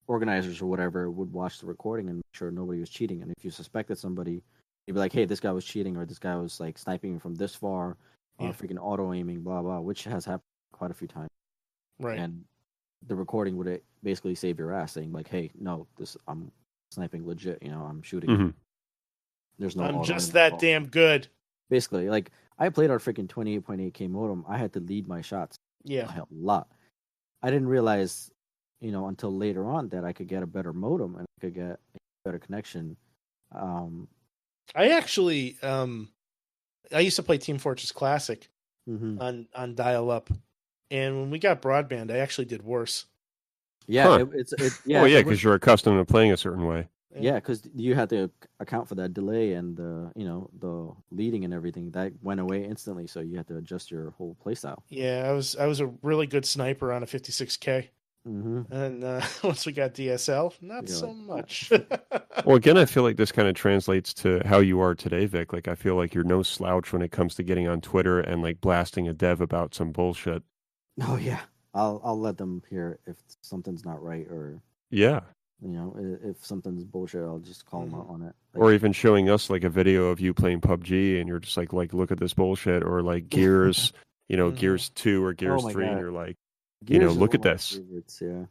organizers or whatever would watch the recording and make sure nobody was cheating. And if you suspected somebody, you'd be like, hey, this guy was cheating, or this guy was like sniping from this far, freaking auto aiming, blah blah, which has happened quite a few times. Right. And the recording would basically save your ass, saying like, "Hey, no, I'm sniping legit. I'm shooting. Mm-hmm. There's no. I'm just that damn good." Basically, like I played our freaking 28.8K modem. I had to lead my shots. Yeah. A lot. I didn't realize, until later on that I could get a better modem and I could get a better connection. I actually, I used to play Team Fortress Classic on dial-up. And when we got broadband, I actually did worse. Yeah, because you're accustomed to playing a certain way. Yeah, because you had to account for that delay and the leading and everything that went away instantly. So you had to adjust your whole playstyle. Yeah, I was a really good sniper on a 56K, and once we got DSL, not so much. Well, again, I feel like this kind of translates to how you are today, Vic. Like I feel like you're no slouch when it comes to getting on Twitter and like blasting a dev about some bullshit. Oh yeah, I'll let them hear if something's not right or if something's bullshit, I'll just call them out on it. Like, or even showing us like a video of you playing PUBG and you're just like look at this bullshit, or like Gears, Gears 2 or Gears 3, God. and you're like, Gears look at this. Favorites, yeah,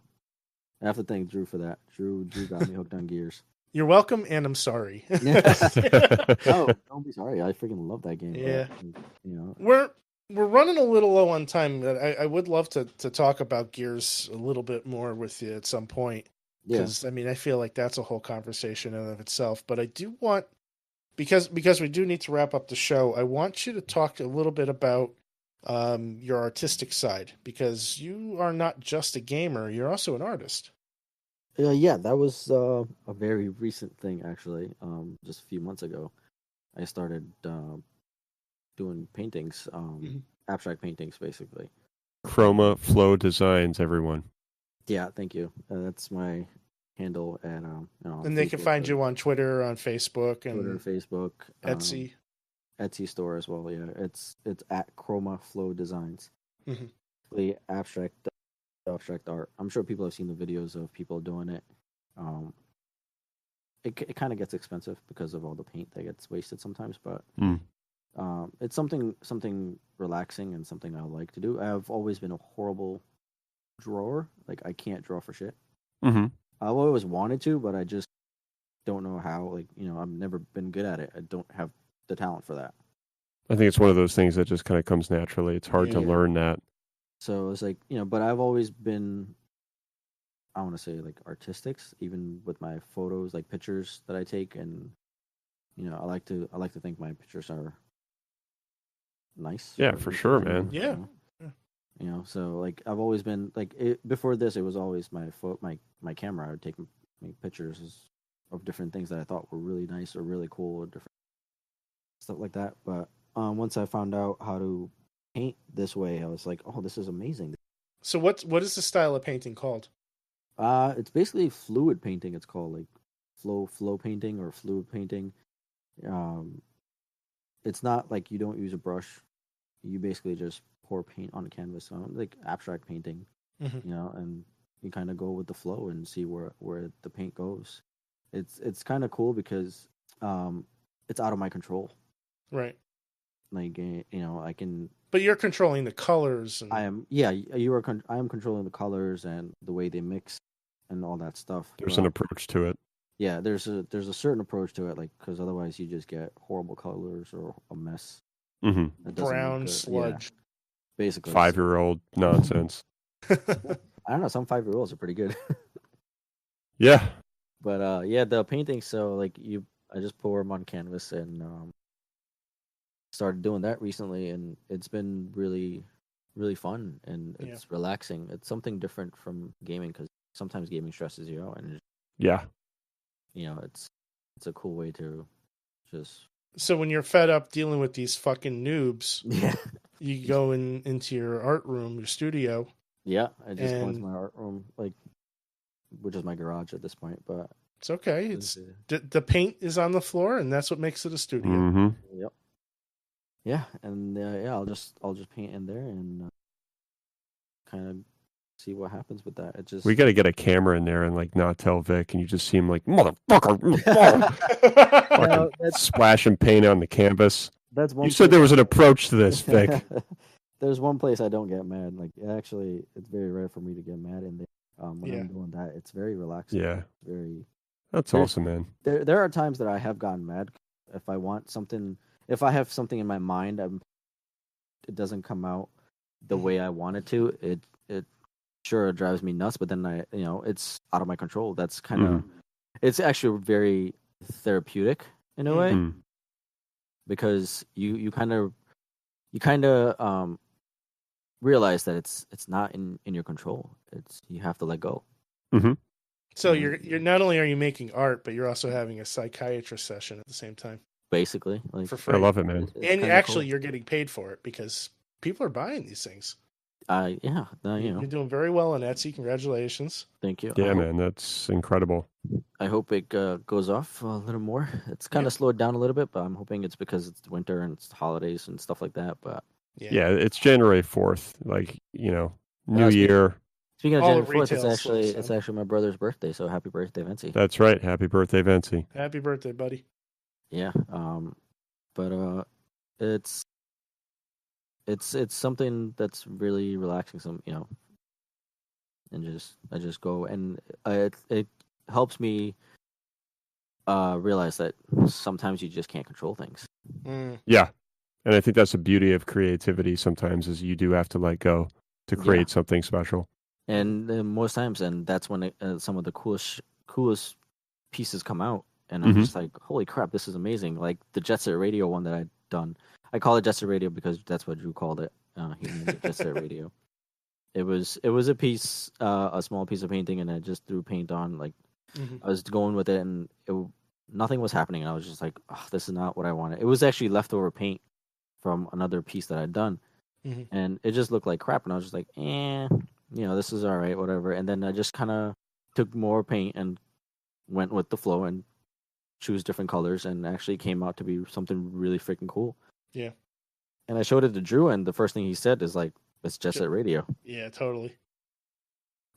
I have to thank Drew for that. Drew got me hooked on Gears. You're welcome, and I'm sorry. Oh, don't be sorry. I freaking love that game. Yeah, but, We're running a little low on time. I would love to talk about Gears a little bit more with you at some point. Because, I feel like that's a whole conversation in and of itself. But I do want, because we do need to wrap up the show, I want you to talk a little bit about your artistic side. Because you are not just a gamer, you're also an artist. Yeah, that was a very recent thing, actually. Just a few months ago, I started doing paintings, abstract paintings, basically. Chroma Flow Designs, everyone. Yeah, thank you. That's my handle at and they can find you on Twitter, on Facebook, and Facebook, Etsy store as well. Yeah, it's at Chroma Flow Designs. Abstract art. I'm sure people have seen the videos of people doing it. It kind of gets expensive because of all the paint that gets wasted sometimes, but it's something relaxing and something I like to do. I've always been a horrible drawer. Like I can't draw for shit. I've always wanted to, but I just don't know how. Like I've never been good at it. I don't have the talent for that. I think it's one of those things that just kind of comes naturally. It's hard to learn that. So it's like but I've always been, I want to say like artistics, even with my photos, like pictures that I take, and I like to think my pictures are nice. Yeah, for sure, man. Yeah. So like I've always been like before this, it was always my camera. I would take pictures of different things that I thought were really nice or really cool or different stuff like that. But once I found out how to paint this way, I was like, oh, this is amazing. So what is the style of painting called? It's basically fluid painting. It's called like flow painting or fluid painting. It's not like you don't use a brush. You basically just pour paint on a canvas, like abstract painting, and you kind of go with the flow and see where the paint goes. It's kind of cool because it's out of my control. Right. Like I can. But you're controlling the colors. I am. Yeah, I am controlling the colors and the way they mix and all that stuff. There's an approach to it. Yeah, there's a certain approach to it, like because otherwise you just get horrible colors or a mess. Brown sludge. Yeah, basically 5-year-old nonsense. I don't know. Some 5-year-olds are pretty good. Yeah. But yeah, the painting. So like I just pour them on canvas and started doing that recently, and it's been really, really fun and it's relaxing. It's something different from gaming because sometimes gaming stresses you out, and Yeah. it's a cool way to just. So when you're fed up dealing with these fucking noobs, Yeah. you go into your art room, your studio. Yeah, I just go into my art room, which is my garage at this point, but it's okay. It's the paint is on the floor, and that's what makes it a studio. Mm-hmm. Yep. Yeah, and I'll just paint in there and kind of see what happens with that. It just We got to get a camera in there and like not tell Vic, and you just see him like motherfucker, fucking splashing paint on the canvas. That's one. You said there was an approach to this, Vic. There's one place I don't get mad. Like actually, it's very rare for me to get mad in there. When I'm doing that, it's very relaxing. Yeah, That's There's awesome, man. There are times that I have gotten mad if I want something. If I have something in my mind, it doesn't come out the way I want it to. It sure drives me nuts, but then it's out of my control. That's kind of it's actually very therapeutic in a way because you kind of realize that it's not in your control. You have to let go. Mm-hmm. So you're not only are you making art, but you're also having a psychiatrist session at the same time. Basically, like for free. I love it, man. And actually, you're getting paid for it because people are buying these things. You're doing very well on Etsy. Congratulations. Thank you. Yeah, man, that's incredible. I hope it goes off a little more. It's kind of slowed down a little bit, but I'm hoping it's because it's winter and it's holidays and stuff like that. But yeah, it's January 4th, like New Year. Speaking of January 4th, it's actually my brother's birthday. So happy birthday, Vincey. That's right. Happy birthday, Vincey. Happy birthday, buddy. Yeah. But it's something that's really relaxing. And I just go and it helps me realize that sometimes you just can't control things. Yeah, and I think that's the beauty of creativity. Sometimes is you do have to let go to create something special. And most times, and that's when some of the coolest pieces come out. And I'm just like, holy crap, this is amazing. Like the Jet Set Radio one that I'd done. I call it Jet Set Radio because that's what Drew called it. He named it Jet Set Radio. It was a piece, a small piece of painting, and I just threw paint on. Like I was going with it, and nothing was happening. And I was just like, oh, this is not what I wanted. It was actually leftover paint from another piece that I'd done, and it just looked like crap. And I was just like, this is all right, whatever. And then I just kind of took more paint and went with the flow and choose different colors, and actually came out to be something really freaking cool. Yeah. And I showed it to Drew, and the first thing he said is like, "It's Jet Set Radio." Yeah, totally.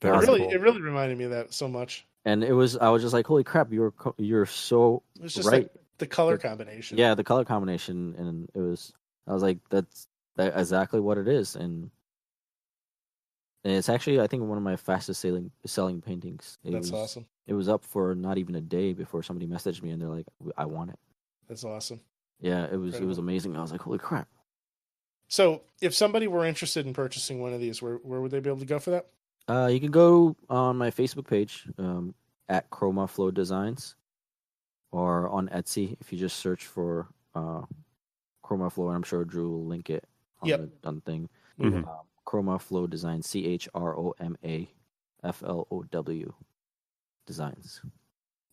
It really reminded me of that so much. And I was just like, "Holy crap, you're so it's just right." The color combination. Yeah, the color combination, and I was like, that's exactly what it is, and it's actually, I think, one of my fastest selling paintings. That's awesome. It was up for not even a day before somebody messaged me, and they're like, "I want it." That's awesome. Yeah, it was amazing. I was like, "Holy crap!" So, if somebody were interested in purchasing one of these, where would they be able to go for that? You can go on my Facebook page at Chroma Flow Designs, or on Etsy if you just search for Chroma Flow, and I'm sure Drew will link it on the thing. Chroma Flow Designs, CHROMA FLOW Designs.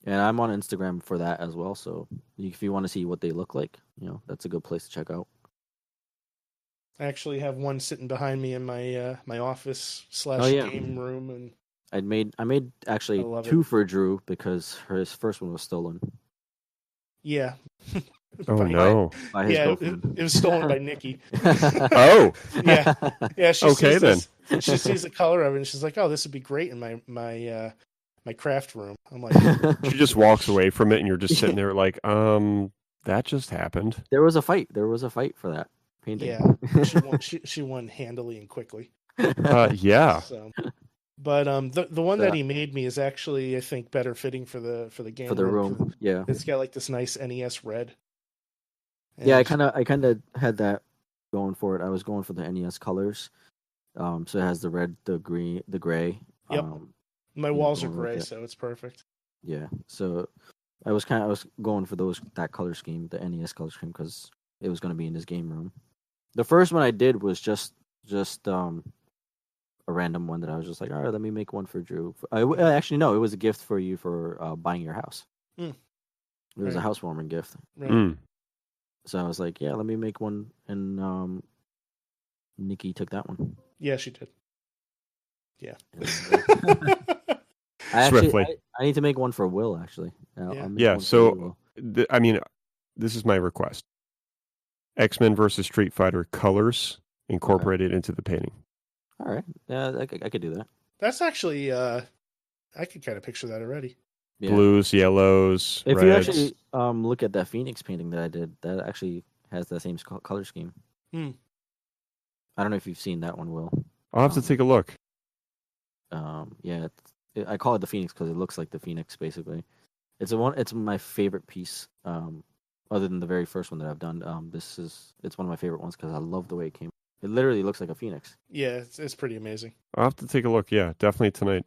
And I'm on Instagram for that as well. So if you want to see what they look like, that's a good place to check out. I actually have one sitting behind me in my my office / game room, and I made actually two for Drew because his first one was stolen. Yeah. Oh no! It was stolen by Nikki. Oh. Yeah. She okay then. She sees the color of it, and she's like, "Oh, this would be great in my craft room." I'm like, she just walks away from it, and you're just sitting there like, that just happened. There was a fight for that painting. Yeah, she won handily and quickly. Yeah. So, but the one that he made me is actually, I think, better fitting for the game for the room. Yeah, it's got like this nice NES red. And I kind of had that going for it. I was going for the NES colors, So it has the red, the green, the gray. Yep. My walls are going with gray, it. so it's perfect. Yeah. So I was going for that color scheme, the NES color scheme, because it was going to be in this game room. The first one I did was just a random one that I was just like, all right, let me make one for Drew. Actually, no, it was a gift for you for buying your house. Mm. It was a Right. housewarming gift. Right. So I was like, yeah, let me make one, and Nikki took that one. Yeah, she did. Yeah. I Swiftly. need to make one for Will, actually. I'll make Yeah, one for so you, I mean, this is my request. X-Men versus Street Fighter colors incorporated into the painting. All right. Yeah, I could do that. That's actually, I could kind of picture that already. Yeah. Blues, yellows, If reds. you actually look at that Phoenix painting that I did, that actually has the same color scheme. Hmm. I don't know if you've seen that one, Will. I'll have to take a look. Yeah, I call it the Phoenix because it looks like the Phoenix, basically. It's my favorite piece. Other than the very first one that I've done, it's one of my favorite ones because I love the way it came. It literally looks like a phoenix. Yeah, it's pretty amazing. I'll have to take a look. Yeah, definitely tonight.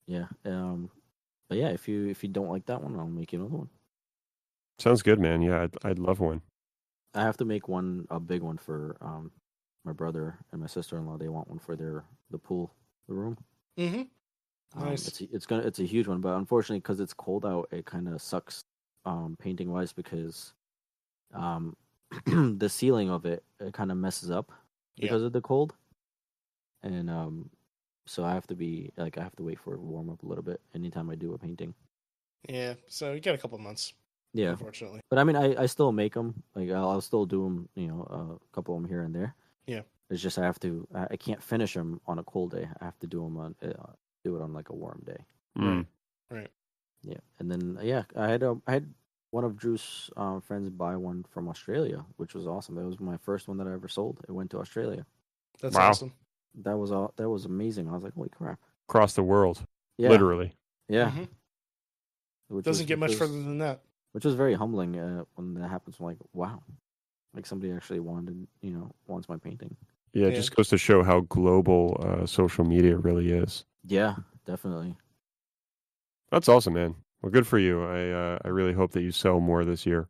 Yeah. But yeah, if you don't like that one, I'll make you another one. Sounds good, man. Yeah, I'd love one. I have to make a big one for my brother and my sister-in-law. They want one for the pool, the room. Mm-hmm. Nice. It's a huge one, but unfortunately, because it's cold out, it kind of sucks painting wise because the ceiling of it kind of messes up because of the cold, and so I have to wait for it to warm up a little bit anytime I do a painting. Yeah, so you got a couple months. Yeah, unfortunately. But I mean, I still make them. Like I'll still do them. A couple of them here and there. Yeah. It's just I can't finish them on a cold day. I have to do them do it on like a warm day. Right. Yeah, and then I had one of Drew's friends buy one from Australia, which was awesome. That was my first one that I ever sold. It went to Australia. That's awesome. That was amazing. I was like, holy crap! Across the world, yeah. literally. Yeah. Mm-hmm. Doesn't get much further than that. Which was very humbling when that happens. I'm like, wow, like somebody actually wants my painting. Yeah, it just goes to show how global social media really is. Yeah, definitely. That's awesome, man. Well, good for you. I really hope that you sell more this year.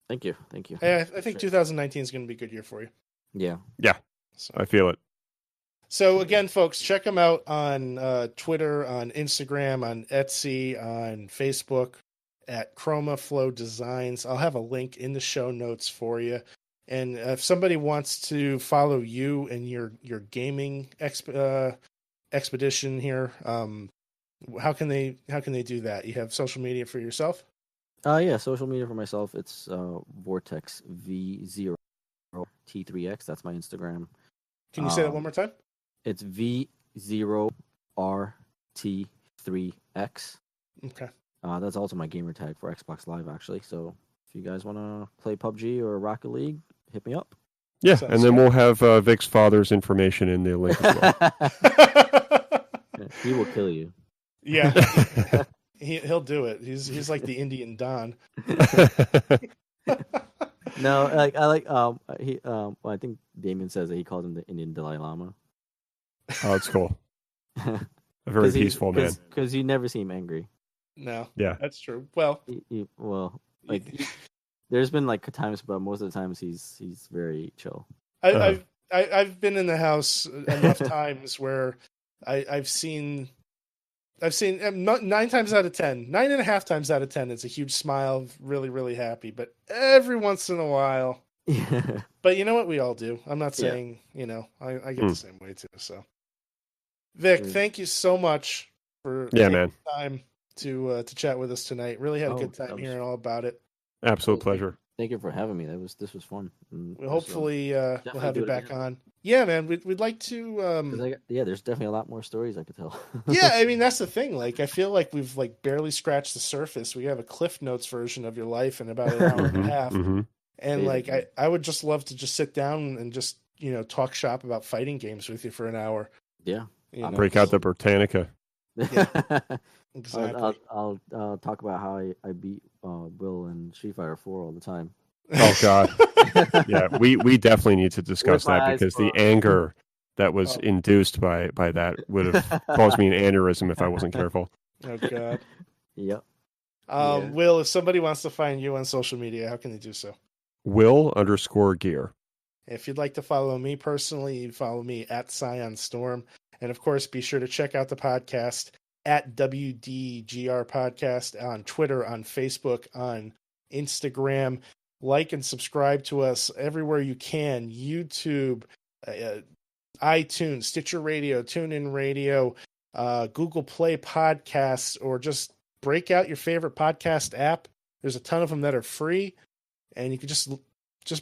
Thank you. I think 2019 is going to be a good year for you. Yeah. So. I feel it. So again, folks, check them out on Twitter, on Instagram, on Etsy, on Facebook at Chroma Flow Designs. I'll have a link in the show notes for you. And if somebody wants to follow you and your gaming expedition here, how can they do that? You have social media for yourself? Yeah, social media for myself. It's Vortex v0rt3x. That's my Instagram. Can you say that one more time? It's v0rt3x. Okay. That's also my gamer tag for Xbox Live, actually. So if you guys want to play PUBG or Rocket League, hit me up. Yeah, and then we'll have Vic's father's information in the link as well. He will kill you. Yeah. He'll do it. He's like the Indian Don. No, I think Damien says that he calls him the Indian Dalai Lama. Oh, it's cool. A very peaceful man. Because you never see him angry. No. Yeah, that's true. Well, there's been like times, but most of the times he's very chill. I've been in the house enough times where I've seen 9 times out of 10, 9.5 times out of 10, it's a huge smile, really, really happy. But every once in a while, but you know what, we all do. I'm not saying, I get the same way too. So, Vic, thank you so much for taking time to chat with us tonight. Really had a good time hearing all about it. Absolute pleasure. Thank you for having me. This was fun. Hopefully, we'll have you back on. Yeah, man, we'd like to. There's definitely a lot more stories I could tell. Yeah, I mean that's the thing. Like, I feel like we've barely scratched the surface. We have a Cliff Notes version of your life in about an hour and a half, and I would just love to just sit down and just talk shop about fighting games with you for an hour. Yeah, break out the Britannica. Yeah, exactly. I'll talk about how I beat Will in Street Fighter 4 all the time. Oh God, yeah, we definitely need to discuss that because the that was induced by that would have caused me an aneurysm if I wasn't careful. Oh God. Yep. Will, if somebody wants to find you on social media, how can they do so? Will_gear. If you'd like to follow me personally, you follow me at ScionStorm. And of course, be sure to check out the podcast at WDGRPodcast on Twitter, on Facebook, on Instagram. Like and subscribe to us everywhere you can. YouTube, iTunes, Stitcher Radio, TuneIn Radio, Google Play Podcasts, or just break out your favorite podcast app. There's a ton of them that are free, and you can just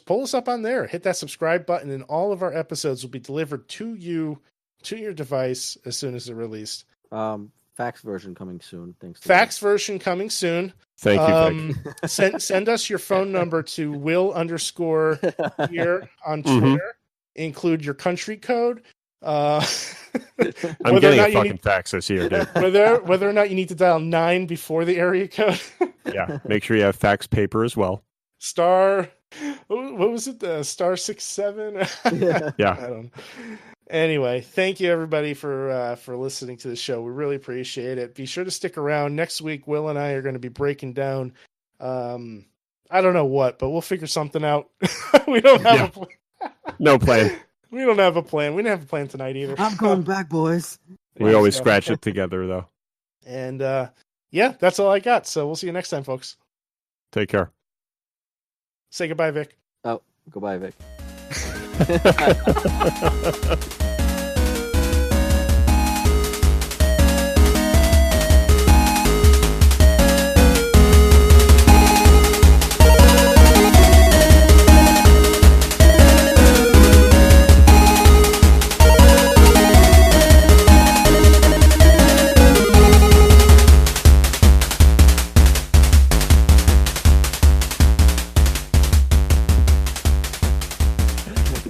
pull us up on there. Hit that subscribe button, and all of our episodes will be delivered to you, to your device, as soon as they're released. Fax version coming soon. Thanks. Fax version coming soon. Thank you, Vic. Send us your phone number to Will_gear on Twitter. Include your country code. I'm getting a fucking fax this year, dude. Whether or not you need to dial 9 before the area code. Yeah, make sure you have fax paper as well. Star, what was it? Star 67. Yeah. I don't know. Anyway, thank you everybody for listening to the show. We really appreciate it. Be sure to stick around. Next week, Will and I are going to be breaking down. I don't know what, but we'll figure something out. We don't have a plan. No plan. We don't have a plan. We didn't have a plan tonight either. I'm going back, boys. We always scratch it together, though. And yeah, that's all I got. So we'll see you next time, folks. Take care. Say goodbye, Vic. Oh, goodbye, Vic.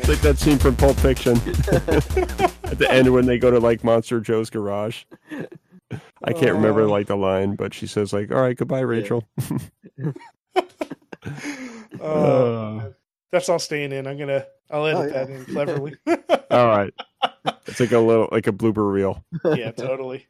Like that scene from Pulp Fiction at the end when they go to like Monster Joe's garage. I can't remember like the line, but she says like, "All right, goodbye, Rachel." That's all staying in. I'll edit that in cleverly. All right, it's like a blooper reel. Yeah, totally.